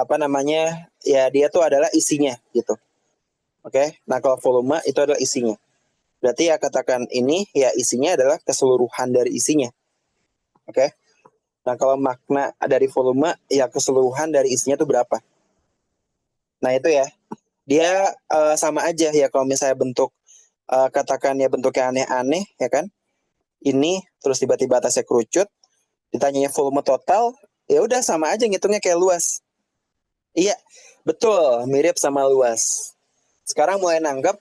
apa namanya? Ya dia tuh adalah isinya, gitu. Oke? Nah, kalau volume itu adalah isinya. Berarti ya katakan ini ya isinya adalah keseluruhan dari isinya. Oke? Nah, kalau makna dari volume ya keseluruhan dari isinya itu berapa? Nah, itu ya. Dia sama aja ya kalau misalnya bentuk katakan ya bentuknya aneh-aneh ya kan. Ini terus tiba-tiba atasnya kerucut, ditanyanya volume total, ya udah sama aja ngitungnya kayak luas. Iya, betul, mirip sama luas. Sekarang mulai nanggap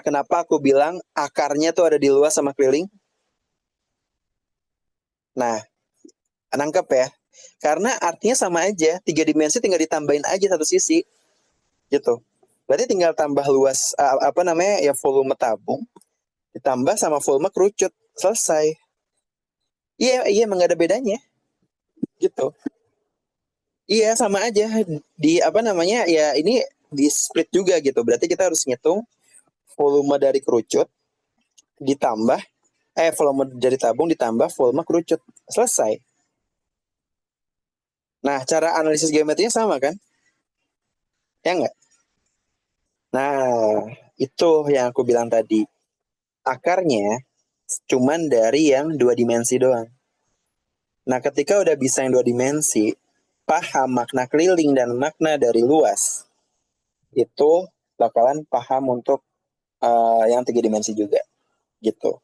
kenapa aku bilang akarnya tuh ada di luas sama keliling? Nah, nangkep ya. Karena artinya sama aja, 3 dimensi tinggal ditambahin aja satu sisi, gitu. Berarti tinggal tambah luas apa namanya ya volume tabung ditambah sama volume kerucut, selesai. Iya, iya emang gak ada bedanya, gitu. Iya sama aja di apa namanya ya ini di split juga gitu. Berarti kita harus ngitung volume dari kerucut ditambah volume dari tabung ditambah volume kerucut. Selesai. Nah, cara analisis geometrinya sama kan? Ya enggak? Nah, itu yang aku bilang tadi. Akarnya cuman dari yang 2 dimensi doang. Nah, ketika udah bisa yang 2 dimensi, paham makna keliling dan makna dari luas, itu bakalan paham untuk yang 3 dimensi juga, gitu.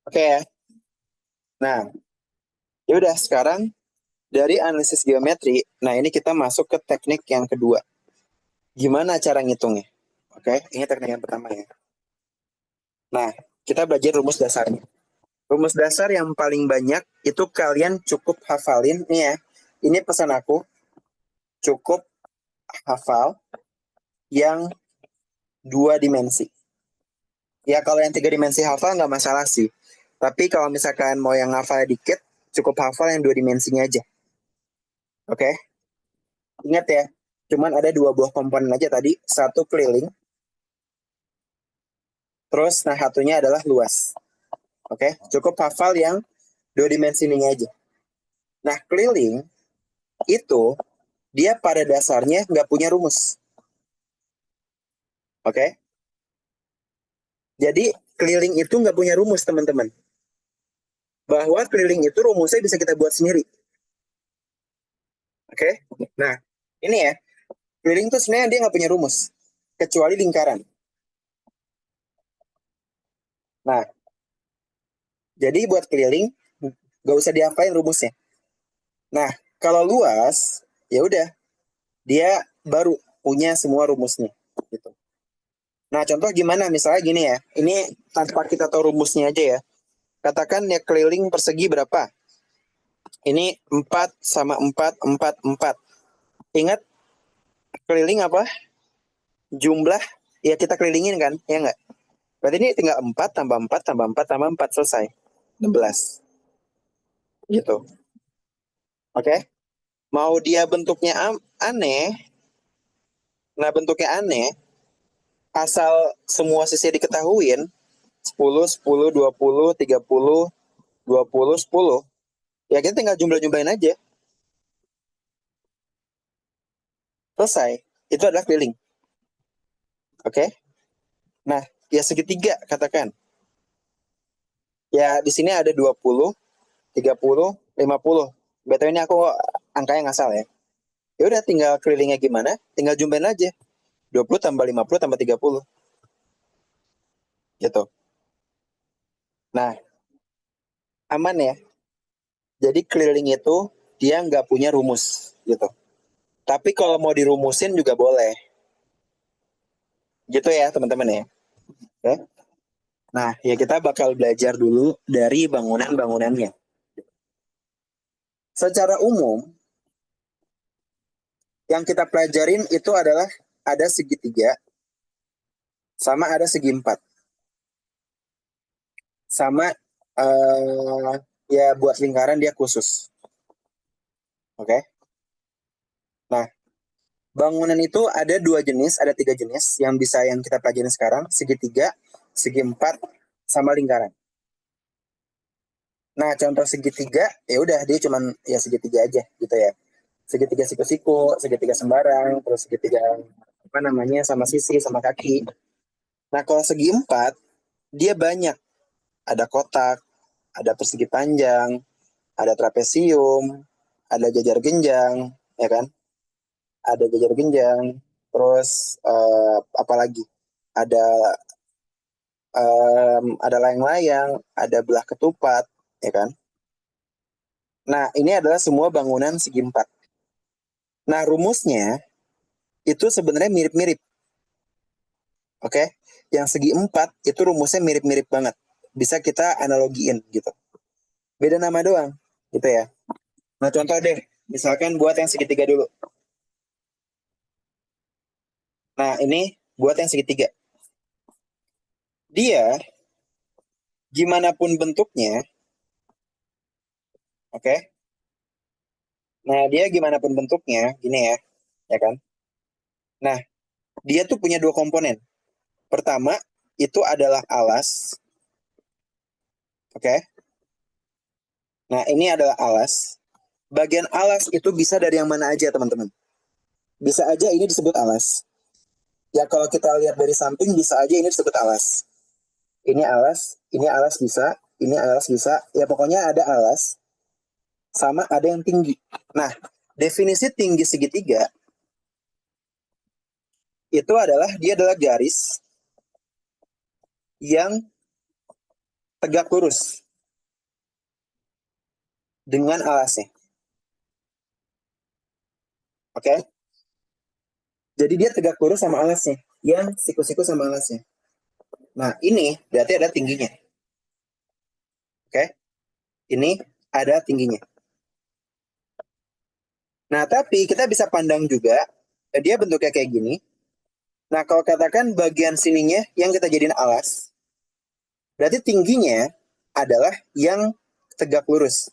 Oke ya. Nah, ya udah sekarang dari analisis geometri, nah ini kita masuk ke teknik yang kedua. Gimana cara ngitungnya? Oke, ini teknik yang pertama ya. Nah, kita belajar rumus dasarnya. Rumus dasar yang paling banyak itu kalian cukup hafalin nih ya. Ini pesan aku, cukup hafal yang 2 dimensi. Ya kalau yang 3 dimensi hafal nggak masalah sih. Tapi kalau misalkan mau yang hafal dikit, cukup hafal yang 2 dimensinya aja. Oke? Ingat ya, cuman ada 2 buah komponen aja tadi. Satu keliling, terus nah satunya adalah luas. Oke? Cukup hafal yang 2 dimensi ini aja. Nah, keliling itu dia pada dasarnya nggak punya rumus. Oke? Jadi keliling itu nggak punya rumus, teman-teman. Bahwa keliling itu rumusnya bisa kita buat sendiri. Oke? Nah, ini ya. Keliling tuh sebenarnya dia nggak punya rumus, kecuali lingkaran. Nah, jadi buat keliling, nggak usah diapain rumusnya. Nah, kalau luas, ya udah, dia baru punya semua rumusnya. Gitu. Nah, contoh gimana? Misalnya gini ya, ini tanpa kita tahu rumusnya aja ya. Katakan ya keliling persegi berapa? Ini 4 sama 4, 4, 4. Ingat keliling apa? Jumlah ya kita kelilingin kan, ya nggak? Berarti ini tinggal 4 tambah 4 tambah 4 tambah 4 selesai. 16. Gitu. Oke? Mau dia bentuknya aneh, nah bentuknya aneh, asal semua sisi diketahuin, 10, 10, 20, 30, 20, 10, ya kita tinggal jumlah-jumlahin aja. Selesai. Itu adalah keliling. Oke? Nah, ya segitiga katakan. Ya di sini ada 20, 30, 50. BTW ini aku angkanya ngasal ya. Ya udah tinggal kelilingnya gimana? Tinggal jumlahin aja. 20 tambah 50 tambah 30. Gitu. Nah, aman ya. Jadi keliling itu dia nggak punya rumus gitu. Tapi kalau mau dirumusin juga boleh. Gitu ya teman-teman ya. Oke. Nah, ya kita bakal belajar dulu dari bangunan-bangunannya. Secara umum, yang kita pelajarin itu adalah ada segitiga, sama ada segi empat. Sama ya buat lingkaran dia khusus. Oke. Nah, bangunan itu ada dua jenis, ada tiga jenis yang bisa yang kita pelajarin sekarang, segitiga, segi empat, sama lingkaran. Nah, contoh segitiga, ya udah dia cuman ya segitiga aja gitu ya. Segitiga siku-siku, segitiga sembarang, terus segitiga apa namanya sama sisi, sama kaki. Nah, kalau segi empat, dia banyak. Ada kotak, ada persegi panjang, ada trapesium, ada jajar genjang, ya kan? Ada jajar genjang, terus apa lagi? Ada ada layang-layang, ada belah ketupat, ya kan? Nah, ini adalah semua bangunan segi empat. Nah, rumusnya itu sebenarnya mirip-mirip, oke? Okay? Yang segi empat itu rumusnya mirip-mirip banget. Bisa kita analogiin gitu. Beda nama doang, gitu ya. Nah, contoh deh, misalkan buat yang segitiga dulu. Nah, ini buat yang segitiga. Dia, gimana pun bentuknya, oke? Okay? Nah, dia gimana pun bentuknya, gini ya kan? Nah, dia tuh punya dua komponen. Pertama, itu adalah alas, oke? Okay? Nah, ini adalah alas. Bagian alas itu bisa dari yang mana aja, teman-teman. Bisa aja ini disebut alas. Ya, kalau kita lihat dari samping, bisa aja ini disebut alas. Ini alas bisa, ini alas bisa. Ya, pokoknya ada alas, sama ada yang tinggi. Nah, definisi tinggi segitiga itu adalah dia adalah garis yang tegak lurus dengan alasnya. Oke? Okay? Jadi dia tegak lurus sama alasnya, yang siku-siku sama alasnya. Nah, ini berarti ada tingginya. Oke? Okay? Ini ada tingginya. Nah, tapi kita bisa pandang juga, dia bentuknya kayak gini. Nah, kalau katakan bagian sininya yang kita jadiin alas, berarti tingginya adalah yang tegak lurus.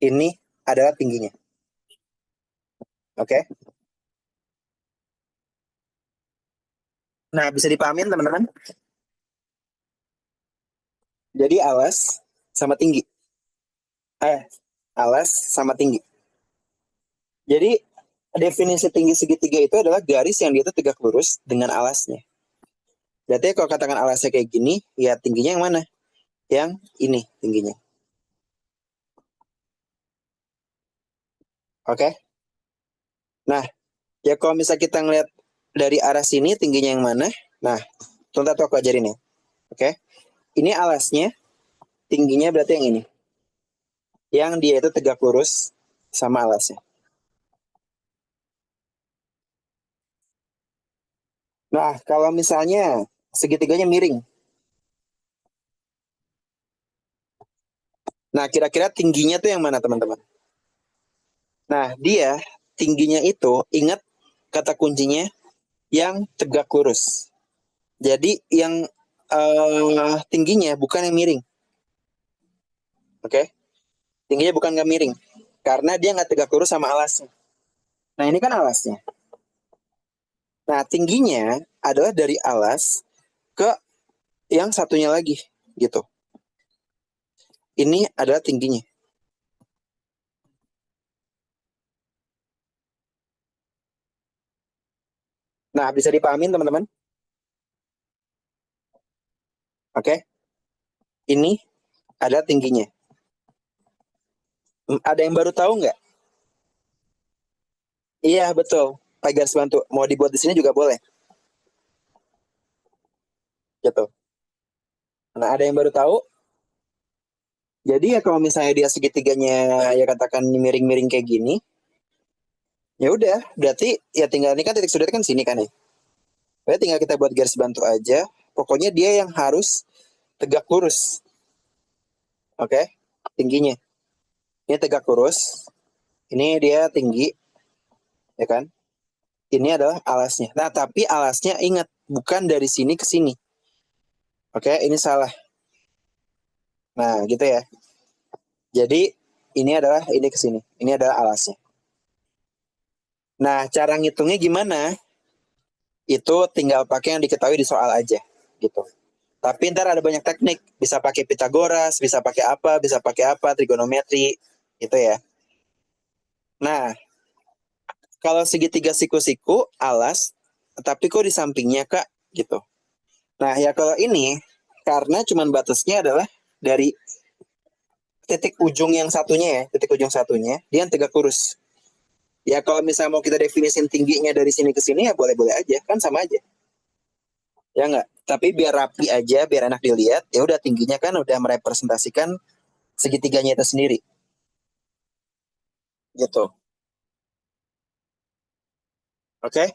Ini adalah tingginya. Oke? Okay? Nah, bisa dipahamin teman-teman? Jadi alas sama tinggi. Eh, alas sama tinggi. Jadi definisi tinggi segitiga itu adalah garis yang dia itu tegak lurus dengan alasnya. Berarti kalau katakan alasnya kayak gini, ya tingginya yang mana? Yang ini tingginya. Oke? Okay? Nah, ya kalau misalnya kita ngeliat dari arah sini tingginya yang mana? Nah, contoh aku ajarin ya. Oke. Ini alasnya, tingginya berarti yang ini. Yang dia itu tegak lurus sama alasnya. Nah, kalau misalnya segitiganya miring. Nah, kira-kira tingginya tuh yang mana, teman-teman? Nah, dia tingginya itu, ingat kata kuncinya, yang tegak lurus. Jadi, yang tingginya bukan yang miring. Oke? Tingginya bukan nggak miring. Karena dia nggak tegak lurus sama alasnya. Nah, ini kan alasnya. Nah, tingginya adalah dari alas ke yang satunya lagi, gitu. Ini adalah tingginya. Nah, bisa dipahamin teman-teman? Oke? Ini adalah tingginya. Ada yang baru tahu nggak? Iya, betul. Pakai garis bantu. Mau dibuat di sini juga boleh. Gitu. Nah, ada yang baru tahu? Jadi ya kalau misalnya dia segitiganya ya katakan miring-miring kayak gini, ya udah, berarti ya tinggal ini kan titik sudut kan sini kan ya. Berarti tinggal kita buat garis bantu aja. Pokoknya dia yang harus tegak lurus. Oke? Tingginya. Ini tegak lurus. Ini dia tinggi, ya kan? Ini adalah alasnya. Nah, tapi alasnya ingat bukan dari sini ke sini. Oke, ini salah. Nah, gitu ya. Jadi ini adalah ini ke sini. Ini adalah alasnya. Nah, cara ngitungnya gimana? Itu tinggal pakai yang diketahui di soal aja, gitu. Tapi ntar ada banyak teknik. Bisa pakai Pitagoras, bisa pakai apa, trigonometri, gitu ya. Nah, kalau segitiga siku-siku, alas, tapi kok di sampingnya, Kak? Gitu. Nah, ya kalau ini, karena cuman batasnya adalah dari titik ujung yang satunya ya, titik ujung satunya, dia yang tegak lurus. Ya kalau misalnya mau kita definisin tingginya dari sini ke sini ya boleh-boleh aja, kan sama aja. Ya enggak? Tapi biar rapi aja, biar enak dilihat, ya udah tingginya kan udah merepresentasikan segitiganya itu sendiri. Gitu. Oke?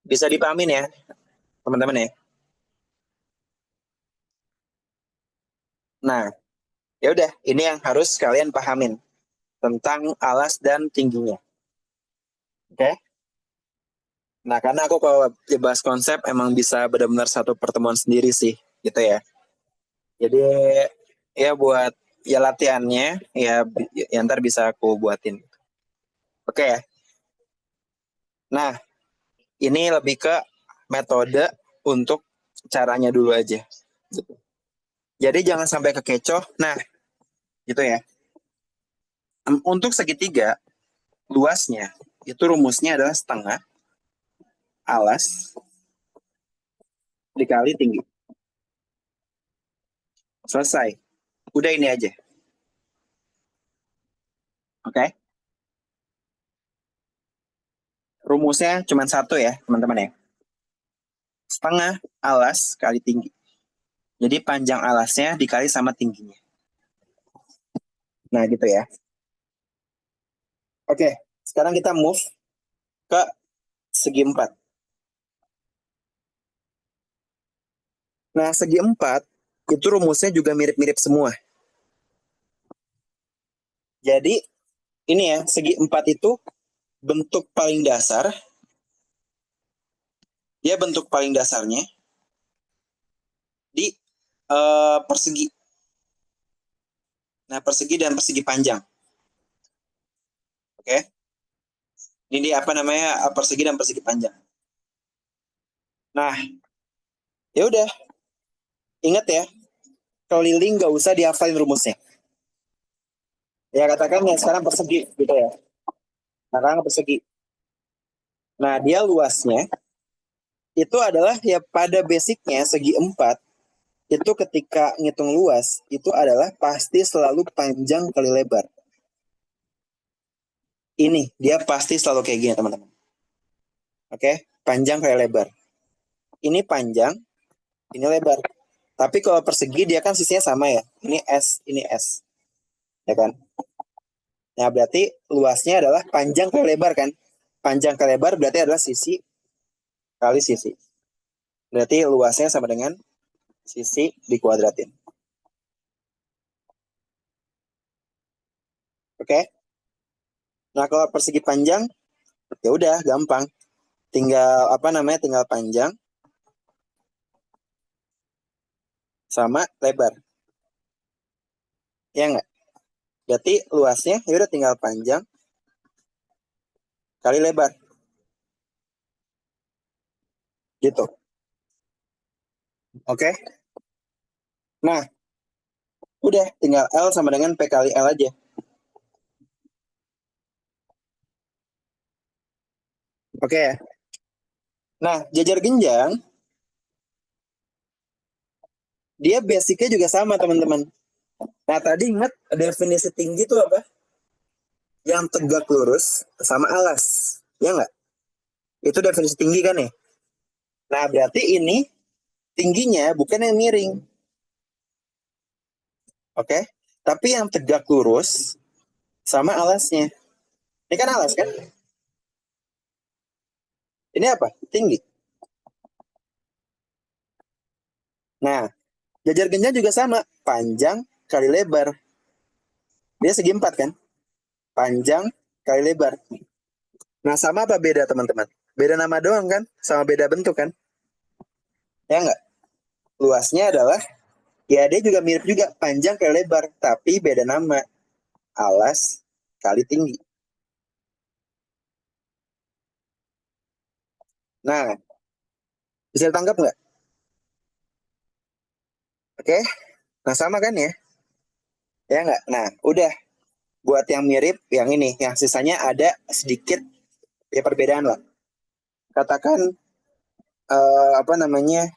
Bisa dipahamin ya, teman-teman ya. Nah, ya udah, ini yang harus kalian pahamin tentang alas dan tingginya. Oke? Nah, karena aku kalau bahas konsep emang bisa benar-benar satu pertemuan sendiri sih, gitu ya. Jadi ya buat ya latihannya ya ntar bisa aku buatin. Oke ya. Nah, ini lebih ke metode untuk caranya dulu aja. Jadi jangan sampai kekecoh. Nah, gitu ya. Untuk segitiga luasnya itu rumusnya adalah setengah alas dikali tinggi. Selesai. Udah ini aja. Oke. Rumusnya cuma satu ya, teman-teman ya. Setengah alas kali tinggi. Jadi panjang alasnya dikali sama tingginya. Nah, gitu ya. Oke, sekarang kita move ke segi empat. Nah, segi empat itu rumusnya juga mirip-mirip semua. Jadi, ini ya, segi empat itu bentuk paling dasar, dia bentuk paling dasarnya di persegi. Nah, persegi dan persegi panjang. Oke, ini dia apa namanya persegi dan persegi panjang. Nah, ya udah, ingat ya, keliling nggak usah dihafalin rumusnya. Ya katakan ya sekarang persegi gitu ya. Nah, sekarang persegi. Nah, dia luasnya itu adalah ya pada basicnya segi empat itu ketika ngitung luas itu adalah pasti selalu panjang kali lebar. Ini dia pasti selalu kayak gini teman-teman. Oke, panjang kali lebar. Ini panjang, ini lebar. Tapi kalau persegi dia kan sisinya sama ya. Ini S. Ya kan? Nah, berarti luasnya adalah panjang kali lebar kan? Panjang kali lebar berarti adalah sisi kali sisi. Berarti luasnya sama dengan sisi dikuadratin. Oke? Nah, kalau persegi panjang, ya udah gampang. Tinggal tinggal panjang sama lebar. Ya enggak? Berarti luasnya ya udah tinggal panjang kali lebar. Gitu. Oke? Nah, udah tinggal L sama dengan P kali L aja. Oke ya? Nah, jajar genjang dia basicnya juga sama teman-teman. Nah, tadi ingat definisi tinggi itu apa? Yang tegak lurus sama alas. Ya nggak? Itu definisi tinggi kan ya? Nah, berarti ini tingginya bukan yang miring. Oke? Tapi yang tegak lurus sama alasnya. Ini kan alas kan? Ini apa? Tinggi. Nah, jajar genjang juga sama. Panjang kali lebar. Dia segi 4 kan? Panjang kali lebar. Nah, sama apa beda teman-teman? Beda nama doang kan? Sama beda bentuk kan? Ya nggak? Luasnya adalah, ya dia juga mirip juga. Panjang kali lebar. Tapi beda nama. Alas kali tinggi. Nah, bisa ditangkap nggak? Oke? Nah, sama kan ya? Ya nggak? Nah, udah. Buat yang mirip, yang ini. Yang sisanya ada sedikit ya perbedaan lah. Katakan, apa namanya,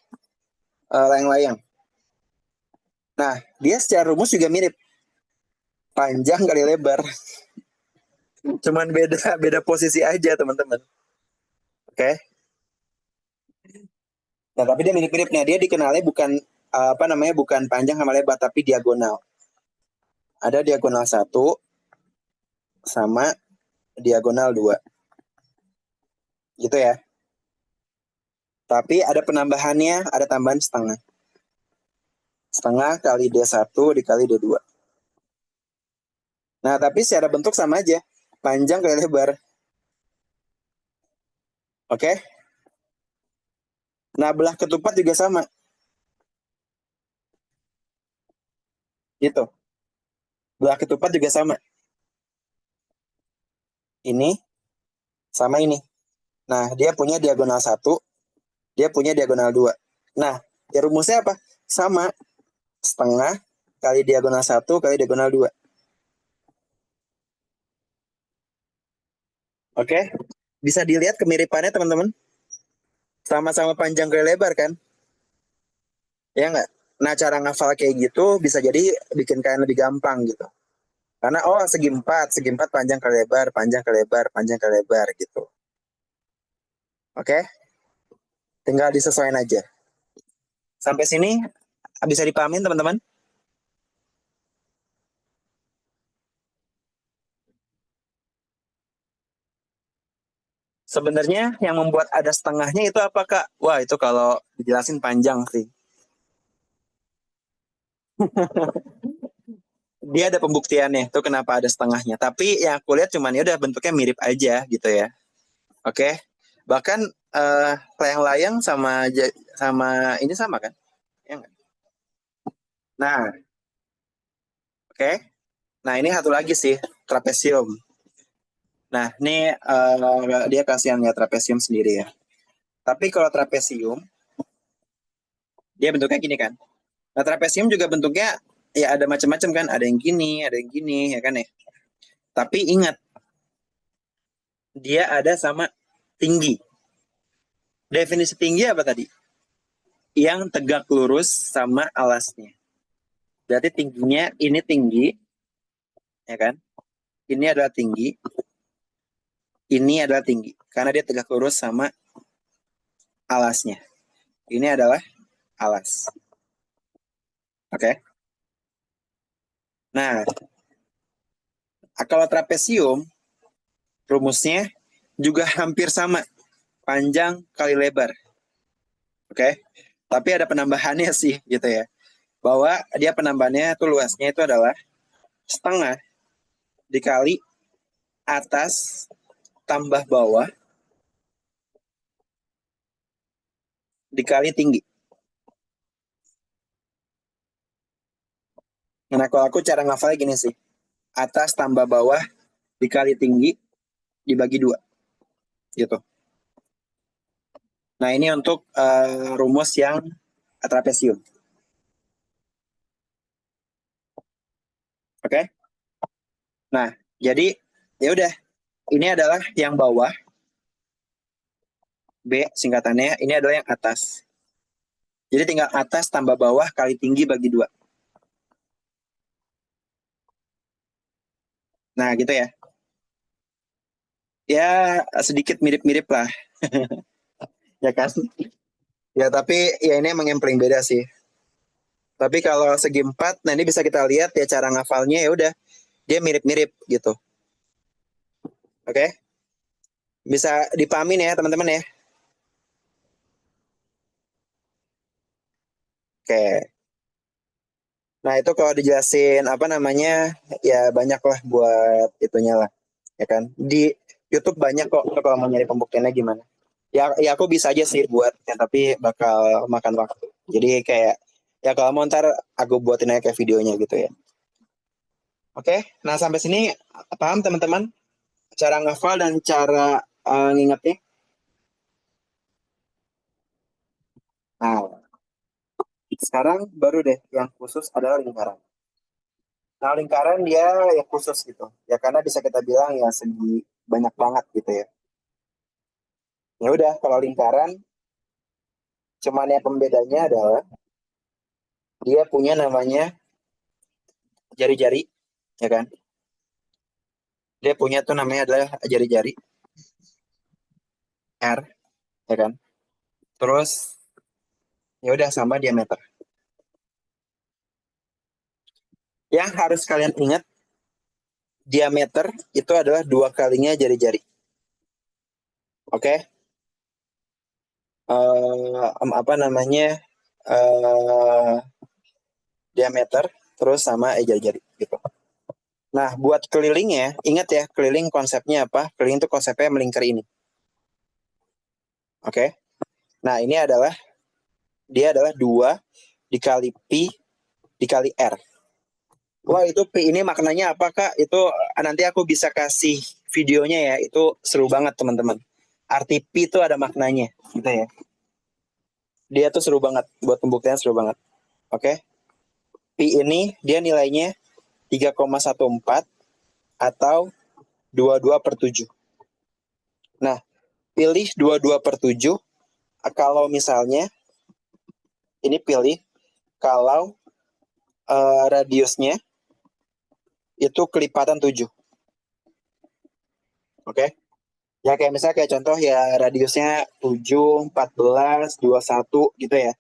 layang-layang. Nah, dia secara rumus juga mirip. Panjang kali lebar. Cuman beda beda posisi aja, teman-teman. Oke? Nah, tapi dia mirip-mirip. Nah, dia dikenalnya bukan, bukan panjang sama lebar, tapi diagonal. Ada diagonal 1 sama diagonal 2. Gitu ya. Tapi ada penambahannya, ada tambahan setengah. Setengah kali D1 dikali D2. Nah, tapi secara bentuk sama aja. Panjang kali lebar. Oke? Nah, belah ketupat juga sama. Gitu. Belah ketupat juga sama. Ini sama ini. Nah, dia punya diagonal 1, dia punya diagonal 2. Nah, ya rumusnya apa? Sama. Setengah kali diagonal 1 kali diagonal 2. Oke? Bisa dilihat kemiripannya, teman-teman? Sama-sama panjang kali lebar kan? Ya nggak? Nah, cara ngafal kayak gitu bisa jadi bikin kalian lebih gampang gitu. Karena, oh, segi empat panjang kali lebar, panjang kali lebar, panjang kali lebar gitu. Oke? Tinggal disesuaikan aja. Sampai sini bisa dipahamin, teman-teman? Sebenarnya yang membuat ada setengahnya itu apa, Kak? Wah, itu kalau dijelasin panjang sih. Dia ada pembuktiannya tuh kenapa ada setengahnya. Tapi yang aku lihat cuman ya udah bentuknya mirip aja gitu ya. Oke. Bahkan layang-layang sama ini sama kan? Ya nggak? Nah, oke. Nah, ini satu lagi sih, trapesium. Nah, ini dia kasihan ya trapesium sendiri ya. Tapi kalau trapesium, dia bentuknya gini kan. Nah, trapesium juga bentuknya ya ada macam-macam kan. Ada yang gini, ya kan ya. Tapi ingat, dia ada sama tinggi. Definisi tinggi apa tadi? Yang tegak lurus sama alasnya. Berarti tingginya ini tinggi, ya kan? Ini adalah tinggi. ini adalah tinggi karena dia tegak lurus sama alasnya. Ini adalah alas. Oke. Nah, kalau trapesium rumusnya juga hampir sama, panjang kali lebar. Oke. Tapi ada penambahannya sih gitu ya. Bahwa dia penambahannya itu luasnya itu adalah setengah dikali atas tambah bawah dikali tinggi. Nah, kalau aku cara ngafalnya gini sih. Atas tambah bawah dikali tinggi dibagi 2. Gitu. Nah, ini untuk rumus yang trapesium. Oke? Nah, jadi ya udah. Ini adalah yang bawah, B singkatannya. Ini adalah yang atas. Jadi tinggal atas tambah bawah kali tinggi bagi 2. Nah, gitu ya. Ya, sedikit mirip-mirip lah. Ya kan? Ya, tapi ya ini emang yang paling beda sih. Tapi kalau segi 4, nah ini bisa kita lihat ya cara ngafalnya ya udah. Dia mirip-mirip gitu. Oke? Bisa dipahamin ya teman-teman ya. Oke. Nah, itu kalau dijelasin apa namanya, ya banyak lah buat itunya lah. Ya kan? Di YouTube banyak kok kalau mau nyari pembuktiannya gimana. Ya aku bisa aja sih buat, ya, tapi bakal makan waktu. Jadi kayak, ya kalau mau ntar aku buatin aja kayak videonya gitu ya. Oke, nah sampai sini paham teman-teman? Cara ngafal dan cara ngingetnya? Nah, sekarang baru deh yang khusus adalah lingkaran. Nah, lingkaran dia ya khusus gitu. Ya karena bisa kita bilang ya segi banyak banget gitu ya. Ya udah, kalau lingkaran cuman yang pembedanya adalah dia punya namanya jari-jari, ya kan? Dia punya tuh namanya adalah jari-jari R, ya kan? Terus ya udah sama diameter. Yang harus kalian ingat, diameter itu adalah 2 kalinya jari-jari. Oke? Apa namanya? eh Diameter terus sama jari-jari gitu. Nah, buat kelilingnya, ingat ya, keliling konsepnya apa? Keliling itu konsepnya melingkar ini. Oke? Nah, ini adalah dia adalah 2 dikali pi dikali r. Wah, itu pi ini maknanya apa, Kak? Itu nanti aku bisa kasih videonya ya. Itu seru banget, teman-teman. Arti pi itu ada maknanya, gitu ya. Dia tuh seru banget, buat pembuktian seru banget. Oke? Pi ini dia nilainya 3,14 atau 22/7. Nah, pilih 22/7 kalau misalnya ini pilih kalau radiusnya itu kelipatan 7. Oke? Ya kayak misalnya kayak contoh ya radiusnya 7, 14, 21 gitu ya.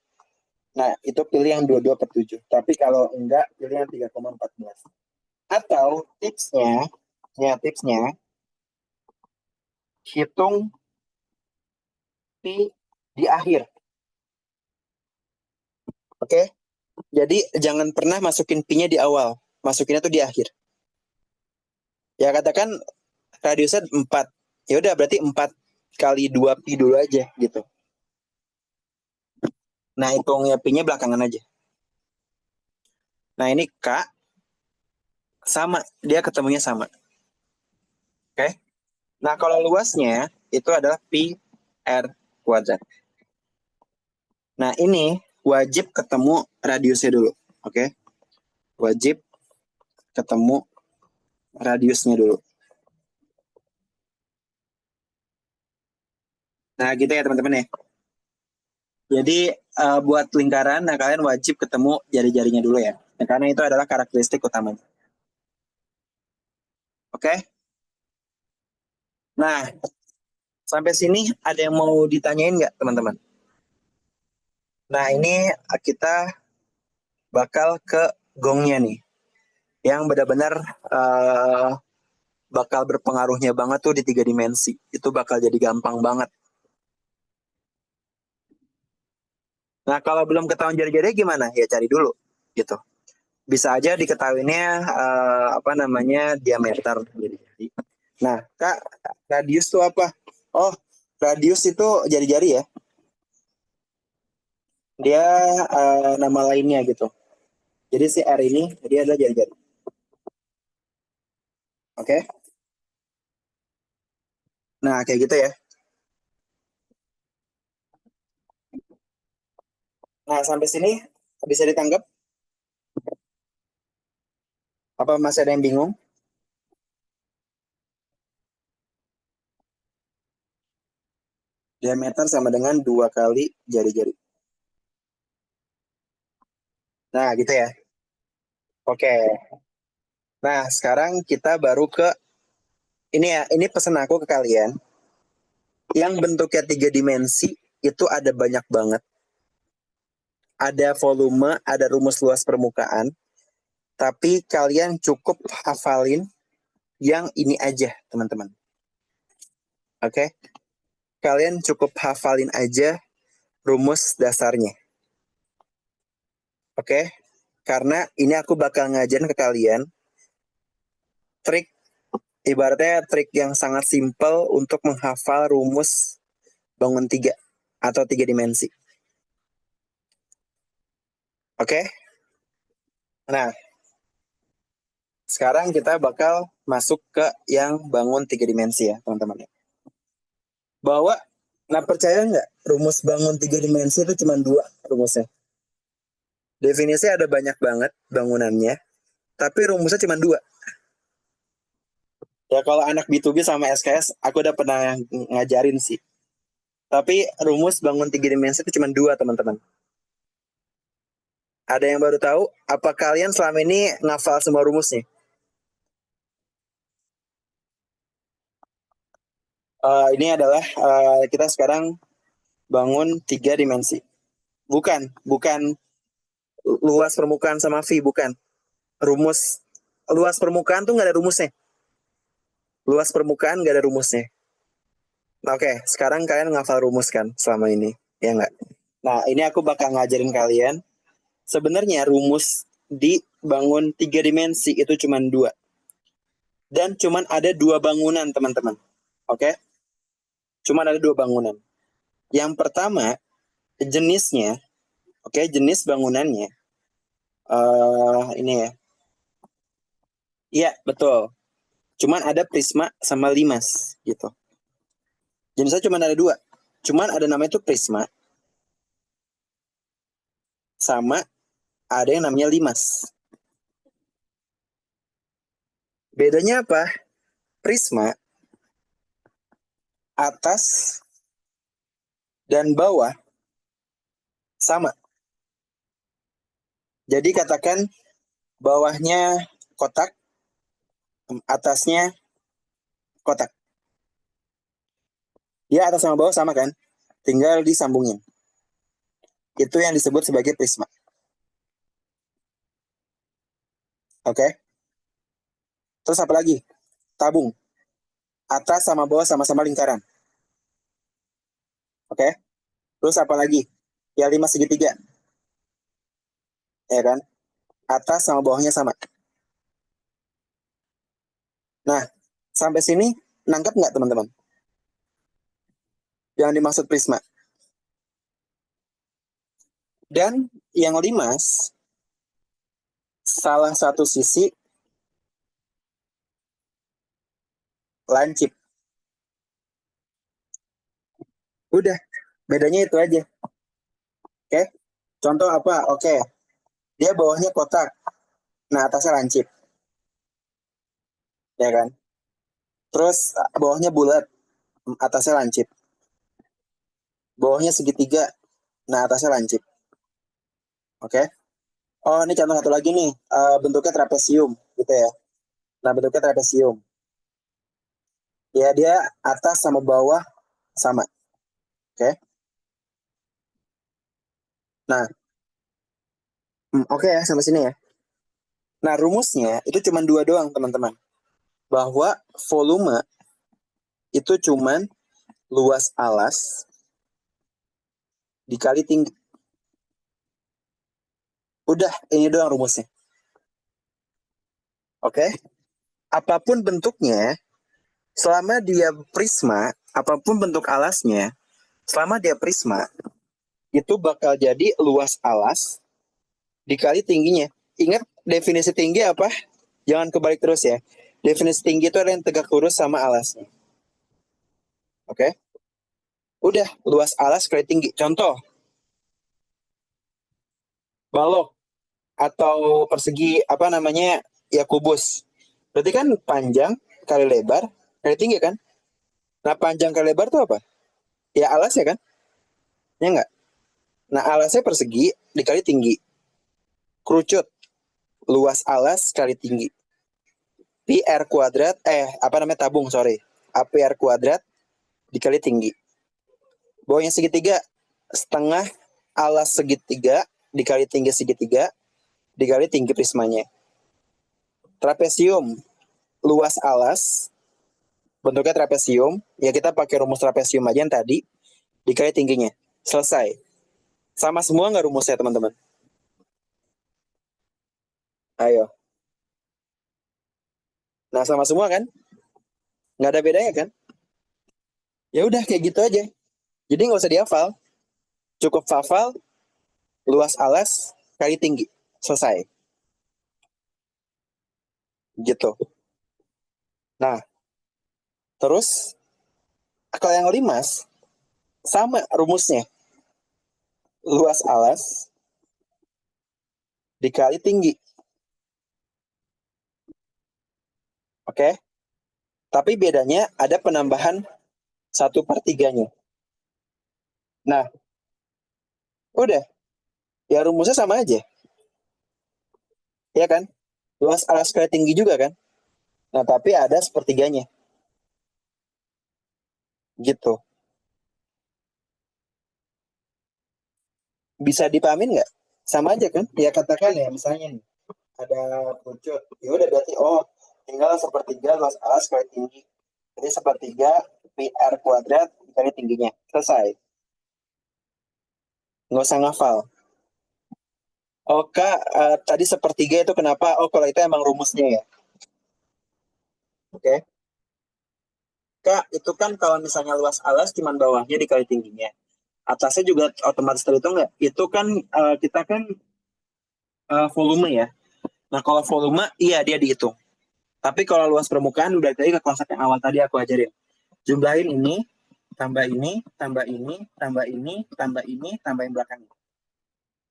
Nah, itu pilih yang 22/7. Tapi kalau enggak, pilih yang 3,14. Atau tipsnya, hitung pi di akhir. Oke? Jadi jangan pernah masukin pi-nya di awal. Masukinnya tuh di akhir. Ya katakan radiusnya 4. Ya udah berarti 4 kali 2 pi dulu aja gitu. Nah, hitungnya pi-nya belakangan aja. Nah, ini K sama, dia ketemunya sama. Oke? Nah, kalau luasnya itu adalah pi r kuadrat. Nah, ini wajib ketemu radiusnya dulu. Oke? Wajib ketemu radiusnya dulu. Nah, gitu ya teman-teman ya. Jadi buat lingkaran, nah kalian wajib ketemu jari-jarinya dulu ya. Nah, karena itu adalah karakteristik utamanya. Oke? Nah, sampai sini ada yang mau ditanyain nggak, teman-teman? Nah, ini kita bakal ke gongnya nih, yang benar-benar eh, bakal berpengaruhnya banget tuh di 3 dimensi. Itu bakal jadi gampang banget. Nah, kalau belum ketahuan jari-jari gimana? Ya cari dulu, gitu. Bisa aja diketahuinya apa namanya diameter jari-jari. Nah, Kak, radius itu apa? Oh, radius itu jari-jari ya. Dia nama lainnya gitu. Jadi si R ini dia adalah jari-jari. Oke? Nah, kayak gitu ya. Nah, sampai sini bisa ditangkap? Apa masih ada yang bingung? Diameter sama dengan 2 kali jari-jari. Nah, gitu ya. Oke. Nah, sekarang kita baru ke ini ya. Ini pesan aku ke kalian. Yang bentuknya 3 dimensi itu ada banyak banget. Ada volume, ada rumus luas permukaan. Tapi kalian cukup hafalin yang ini aja, teman-teman. Oke? Kalian cukup hafalin aja rumus dasarnya. Oke? Karena ini aku bakal ngajarin ke kalian trik, ibaratnya trik yang sangat simpel untuk menghafal rumus bangun 3 atau 3 dimensi. Oke? Nah, sekarang kita bakal masuk ke yang bangun 3 dimensi ya, teman-teman. Bahwa, nah percaya nggak, rumus bangun 3 dimensi itu cuma 2 rumusnya. Definisi ada banyak banget bangunannya, tapi rumusnya cuma 2. Ya kalau anak B2B sama SKS, aku udah pernah ngajarin sih. Tapi rumus bangun 3 dimensi itu cuma 2, teman-teman. Ada yang baru tahu? Apa kalian selama ini ngafal semua rumusnya? Ini adalah kita sekarang bangun 3 dimensi. Bukan, bukan luas permukaan sama V, bukan. Rumus luas permukaan tuh nggak ada rumusnya. Luas permukaan nggak ada rumusnya. Oke, sekarang kalian ngafal rumus kan selama ini, ya nggak? Nah, ini aku bakal ngajarin kalian. Sebenarnya rumus di bangun 3 dimensi itu cuma 2. Dan cuma ada 2 bangunan, teman-teman. Oke? Cuma ada 2 bangunan. Yang pertama, jenisnya, oke, jenis bangunannya. Ini ya. Iya, betul. Cuman ada prisma sama limas, gitu. Jenisnya cuma ada 2. Cuman ada namanya itu prisma sama ada yang namanya limas. Bedanya apa? Prisma atas dan bawah sama. Jadi katakan bawahnya kotak, atasnya kotak. Dia atas sama bawah sama kan? Tinggal disambungin. Itu yang disebut sebagai prisma. Oke? Terus apa lagi? Tabung. Atas sama bawah sama-sama lingkaran. Oke? Terus apa lagi? Ya 5 segitiga. Ya kan? Atas sama bawahnya sama. Nah, sampai sini nangkep nggak teman-teman? Yang dimaksud prisma. Dan yang limas, salah satu sisi lancip. Udah, bedanya itu aja. Oke? Contoh apa? Oke. Dia bawahnya kotak. Nah, atasnya lancip. Ya kan? Terus bawahnya bulat. Atasnya lancip. Bawahnya segitiga. Nah, atasnya lancip. Oke? Oh, ini contoh satu lagi nih. Bentuknya trapesium. Gitu ya. Nah, bentuknya trapesium. Ya, dia atas sama bawah sama. Oke. Nah, oke ya, sampai sini ya. Nah, rumusnya itu cuma dua doang, teman-teman. Bahwa volume itu cuma luas alas dikali tinggi. Udah, ini doang rumusnya. Oke? Apapun bentuknya, selama dia prisma, apapun bentuk alasnya, selama dia prisma, itu bakal jadi luas alas dikali tingginya. Ingat definisi tinggi apa? Jangan kebalik terus ya. Definisi tinggi itu ada yang tegak lurus sama alasnya. Oke? Udah, luas alas kali tinggi. Contoh, balok atau persegi apa namanya? Ya kubus. Berarti kan panjang kali lebar kali tinggi kan? Nah, panjang kali lebar itu apa? Ya alas ya kan? Ya enggak? Nah, alasnya persegi dikali tinggi. Kerucut, luas alas kali tinggi. Pi R kuadrat, apa namanya tabung, sorry. AP R kuadrat dikali tinggi. Bawahnya segitiga, setengah alas segitiga dikali tinggi segitiga dikali tinggi prismanya. Trapesium, luas alas, bentuknya trapesium, ya kita pakai rumus trapesium aja yang tadi, dikali tingginya. Selesai. Sama semua nggak rumusnya, teman-teman? Ayo. Nah, sama semua kan? Nggak ada bedanya kan? Ya udah kayak gitu aja. Jadi nggak usah dihafal. Cukup hafal luas alas kali tinggi. Selesai. Gitu. Nah, terus kalau yang limas, sama rumusnya. Luas alas dikali tinggi. Oke? Tapi bedanya ada penambahan 1/3-nya. Nah, udah. Ya rumusnya sama aja. Ya kan? Luas alas kali tinggi juga kan? Nah, tapi ada sepertiganya. Gitu. Bisa dipahamin nggak? Sama aja kan? Ya katakan ya, misalnya nih, ada kerucut. Ya udah berarti, tinggal sepertiga luas alas kali tinggi. Jadi sepertiga PR kuadrat dikali tingginya. Selesai. Nggak usah ngafal. Oh, Kak, tadi sepertiga itu kenapa? Oh, kalau itu emang rumusnya ya. Oke. Kak, itu kan kalau misalnya luas alas cuma bawahnya dikali tingginya. Atasnya juga otomatis terhitung nggak? Itu kan kita kan volume ya. Nah, kalau volume, iya dia dihitung. Tapi kalau luas permukaan, udah tadi ke konsep yang awal tadi aku ajarin. Jumlahin ini, tambah ini, tambah ini, tambah ini, tambah ini, tambah yang belakangnya.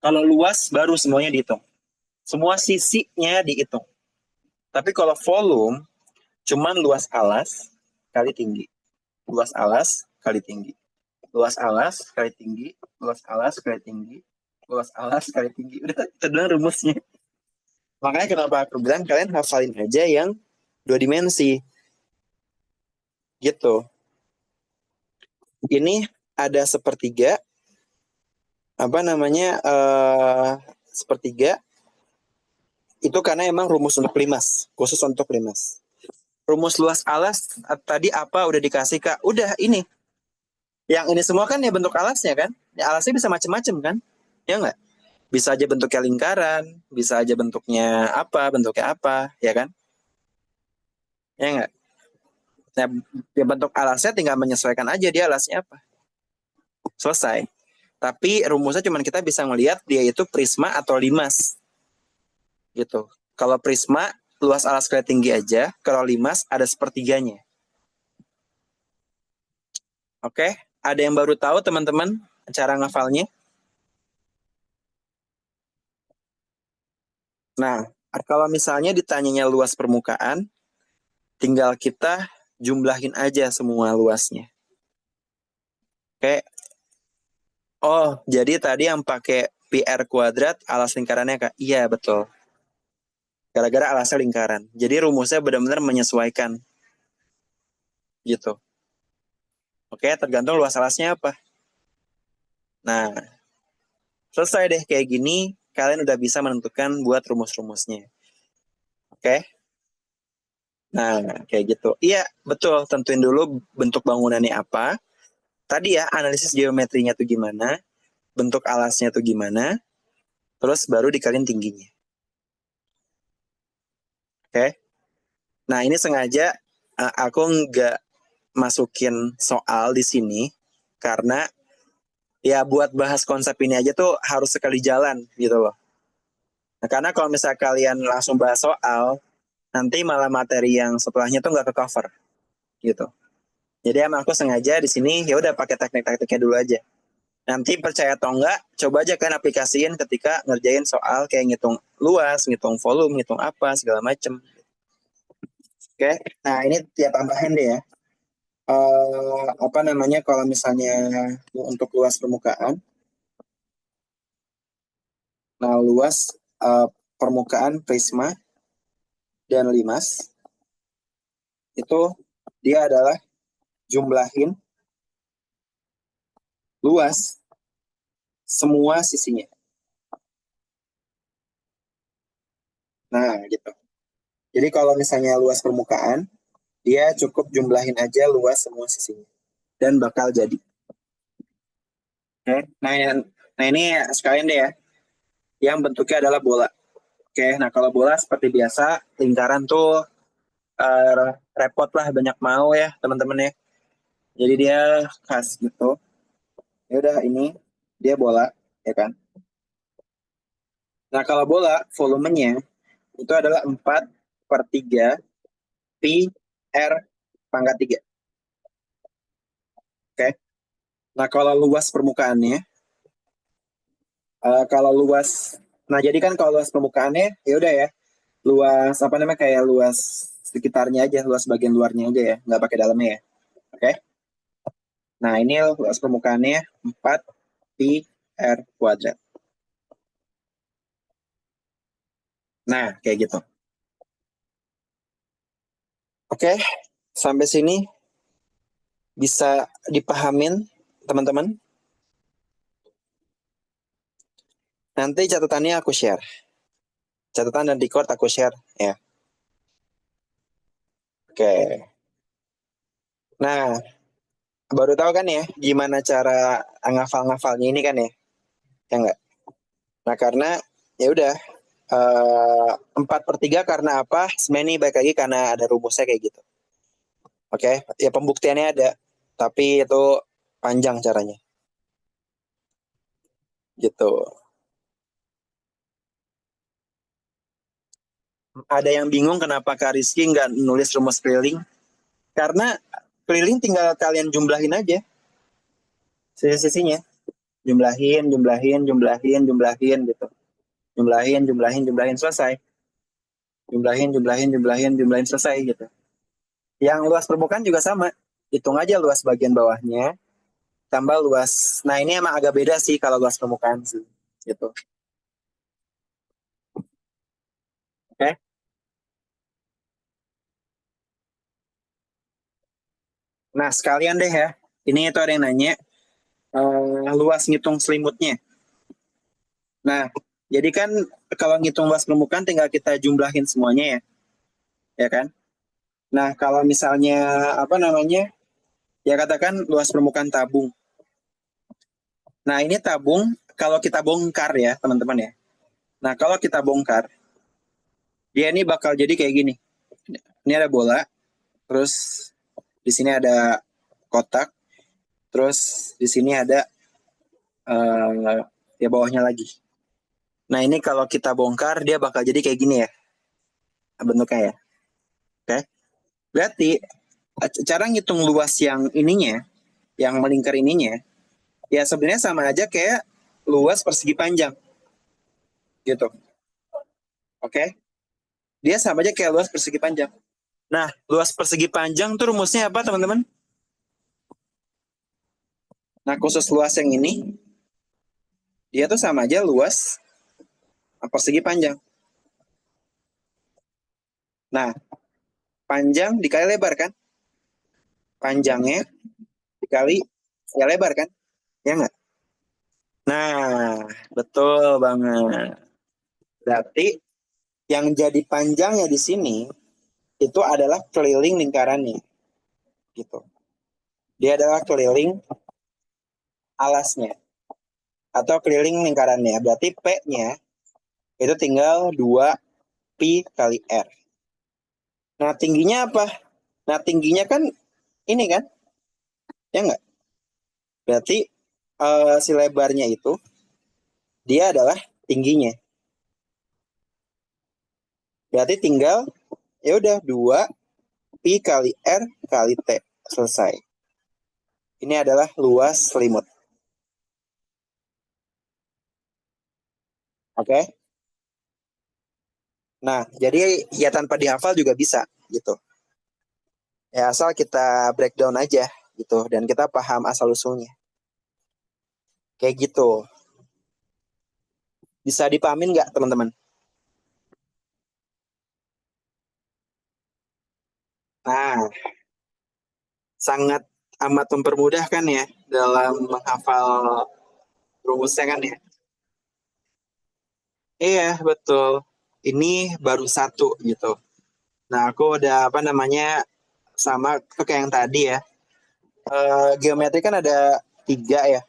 Kalau luas, baru semuanya dihitung. Semua sisinya dihitung. Tapi kalau volume, cuman luas alas kali tinggi. Luas alas kali tinggi. Luas alas kali tinggi. Luas alas kali tinggi. Luas alas kali tinggi. Udah, itu doang rumusnya. Makanya kenapa aku bilang kalian hafalin aja yang 2 dimensi. Gitu. Ini ada sepertiga, apa namanya, sepertiga, itu karena emang rumus untuk limas, khusus untuk limas. Rumus luas alas tadi apa udah dikasih, Kak? Udah ini. Yang ini semua kan ya bentuk alasnya kan? Ya, alasnya bisa macam-macam kan? Ya nggak? Bisa aja bentuknya lingkaran, bisa aja bentuknya apa, ya kan? Ya nggak? Nah, ya bentuk alasnya tinggal menyesuaikan aja dia alasnya apa. Selesai. Tapi rumusnya cuma kita bisa ngelihat dia itu prisma atau limas. Gitu. Kalau prisma, luas alas kali tinggi aja. Kalau limas, ada sepertiganya. Oke? Ada yang baru tahu, teman-teman, cara ngafalnya? Nah, kalau misalnya ditanyanya luas permukaan, tinggal kita jumlahin aja semua luasnya. Oke. Oh, jadi tadi yang pakai PR kuadrat alas lingkarannya, Kak? Iya, betul. Gara-gara alasnya lingkaran. Jadi rumusnya benar-benar menyesuaikan. gitu. Oke, tergantung luas alasnya apa. Nah, selesai deh kayak gini, kalian udah bisa menentukan buat rumus-rumusnya. Oke? Nah, kayak gitu. Iya, betul. Tentuin dulu bentuk bangunannya apa. Tadi ya, analisis geometrinya tuh gimana, bentuk alasnya tuh gimana, terus baru dikaliin tingginya. Oke? Nah, ini sengaja aku nggak masukin soal di sini, karena ya buat bahas konsep ini aja tuh harus sekali jalan gitu loh. Nah, karena kalau misalnya kalian langsung bahas soal, nanti malah materi yang setelahnya tuh nggak ke cover gitu. Jadi emang aku sengaja di sini ya udah pakai teknik-tekniknya dulu aja. Nanti percaya atau enggak, coba aja kan aplikasiin ketika ngerjain soal kayak ngitung luas, ngitung volume, ngitung apa segala macem. Oke, nah ini tiap tambahan deh ya. Apa namanya kalau misalnya untuk luas permukaan, nah luas eh, permukaan prisma dan limas itu dia adalah jumlahin luas semua sisinya. Nah, gitu. Jadi kalau misalnya luas permukaan, dia cukup jumlahin aja luas semua sisinya. Dan bakal jadi. Oke. Nah ini sekalian deh ya. Yang bentuknya adalah bola. Oke, nah kalau bola seperti biasa, lingkaran tuh repot lah, banyak mau ya teman-teman ya. Jadi dia khas gitu. Ya udah ini dia bola, ya kan. Nah kalau bola, volumenya itu adalah 4 per 3 pi r pangkat 3. Oke. Nah kalau luas permukaannya, kalau luas, nah jadi kan kalau luas permukaannya, ya udah ya, luas apa namanya kayak luas sekitarnya aja, luas bagian luarnya aja ya, nggak pakai dalamnya ya. Oke. Nah ini luas permukaannya 4 pi r kuadrat. Nah kayak gitu. Oke, sampai sini bisa dipahamin teman-teman. Nanti catatannya aku share. Catatan dan record aku share ya. Oke. Nah, baru tahu kan ya gimana cara ngafal-ngafalnya ini kan ya? Ya enggak? Nah, karena ya udah 4 per 3 karena apa? Sebenarnya ini baik lagi karena ada rumusnya kayak gitu. Oke, ya pembuktiannya ada, tapi itu panjang caranya. Gitu. Ada yang bingung kenapa Kak Rizky nggak nulis rumus keliling? Karena keliling tinggal kalian jumlahin aja sisi-sisinya. Jumlahin, jumlahin, jumlahin, jumlahin gitu. Jumlahin, jumlahin, jumlahin, selesai. Jumlahin, jumlahin, jumlahin, jumlahin, selesai gitu. Yang luas permukaan juga sama. Hitung aja luas bagian bawahnya, tambah luas. Nah ini emang agak beda sih kalau luas permukaan sih. Gitu. Oke. Nah sekalian deh ya. Ini itu ada yang nanya, luas ngitung selimutnya. Nah, jadi kan kalau ngitung luas permukaan tinggal kita jumlahin semuanya ya, ya kan? Nah, kalau misalnya apa namanya? Ya katakan luas permukaan tabung. Nah, ini tabung kalau kita bongkar ya, teman-teman ya. Nah, kalau kita bongkar, dia ini bakal jadi kayak gini. Ini ada bola, terus di sini ada kotak, terus di sini ada ya bawahnya lagi. Nah, ini kalau kita bongkar dia bakal jadi kayak gini ya bentuknya ya. Oke. Berarti cara ngitung luas yang ininya, yang melingkar ininya, ya sebenarnya sama aja kayak luas persegi panjang gitu. Oke. Dia sama aja kayak luas persegi panjang. Nah, luas persegi panjang tuh rumusnya apa, teman-teman? Nah, khusus luas yang ini, dia tuh sama aja luas persegi panjang. Nah, panjang dikali lebar kan? panjangnya dikali ya lebar kan? Ya nggak? Nah, betul banget. Berarti yang jadi panjangnya di sini itu adalah keliling lingkarannya, gitu. Dia adalah keliling alasnya atau keliling lingkarannya. Berarti P-nya itu tinggal 2 pi kali R. Nah, tingginya apa? Nah, tingginya kan ini kan, ya nggak? Berarti si lebarnya itu dia adalah tingginya. Berarti tinggal ya udah 2 pi kali R kali T. Selesai. Ini adalah luas selimut. Oke? Okay? Nah, jadi ya tanpa dihafal juga bisa gitu. Ya asal kita breakdown aja gitu dan kita paham asal usulnya. Kayak gitu. Bisa dipahamin nggak teman-teman? Nah, sangat amat mempermudah kan ya dalam menghafal rumusnya kan ya. Iya, betul. Ini baru satu gitu. Nah, aku udah apa namanya sama kayak yang tadi ya. Geometri kan ada 3 ya.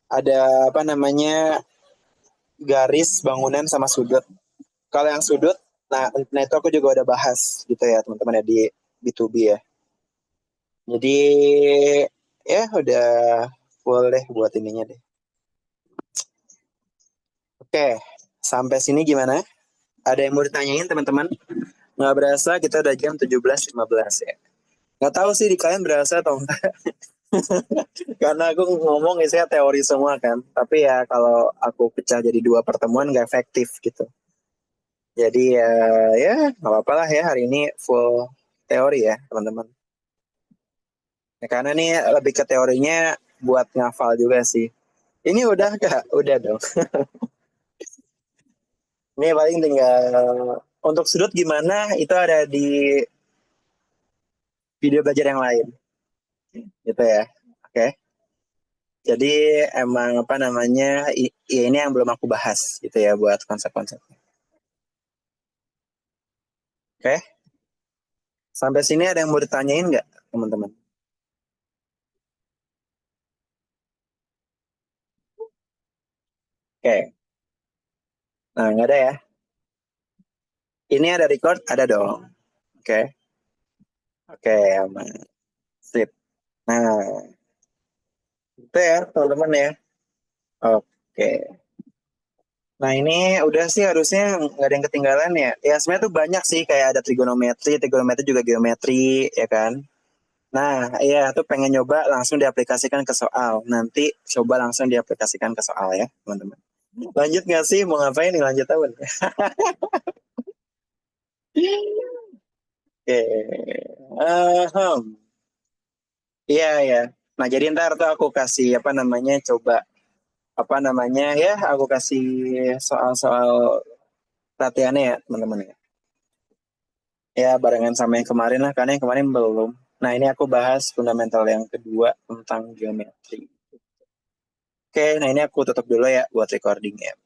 Ada apa namanya garis, bangunan, sama sudut. Kalau yang sudut, nah itu aku juga udah bahas gitu ya teman-teman ya di B2B ya. Jadi ya udah full deh buat ininya deh. Oke, sampai sini gimana? Ada yang mau ditanyain teman-teman? Nggak berasa kita udah jam 17.15 ya. Nggak tahu sih di kalian berasa atau enggak. Karena aku ngomong isinya teori semua kan. Tapi ya kalau aku pecah jadi 2 pertemuan nggak efektif gitu. Jadi ya nggak apa-apa lah ya hari ini full teori ya teman-teman. Ya, karena nih lebih ke teorinya buat ngafal juga sih. Ini udah kak? Udah dong. Ini paling tinggal untuk sudut gimana itu ada di video belajar yang lain gitu ya. Oke. Jadi emang apa namanya ya ini yang belum aku bahas gitu ya buat konsep-konsep. Oke. Sampai sini ada yang mau ditanyain nggak teman-teman? Oke. Nah nggak ada ya. Ini ada record? Ada dong. Oke. Oke aman. Sip. Nah itu ya teman-teman ya. Oke. Nah ini udah sih harusnya nggak ada yang ketinggalan ya. Ya sebenarnya tuh banyak sih kayak ada trigonometri, trigonometri juga geometri ya kan. Nah iya tuh pengen nyoba langsung diaplikasikan ke soal. Nanti coba langsung diaplikasikan ke soal ya teman-teman. Lanjut nggak sih? Mau ngapain nih lanjut tahun? Oke. Iya ya. Nah jadi ntar tuh aku kasih apa namanya coba apa namanya ya aku kasih soal-soal latihannya ya teman-teman ya. Ya barengan sama yang kemarin lah karena yang kemarin belum. Nah ini aku bahas fundamental yang kedua tentang geometri. Oke, nah ini aku tutup dulu ya buat recording ya.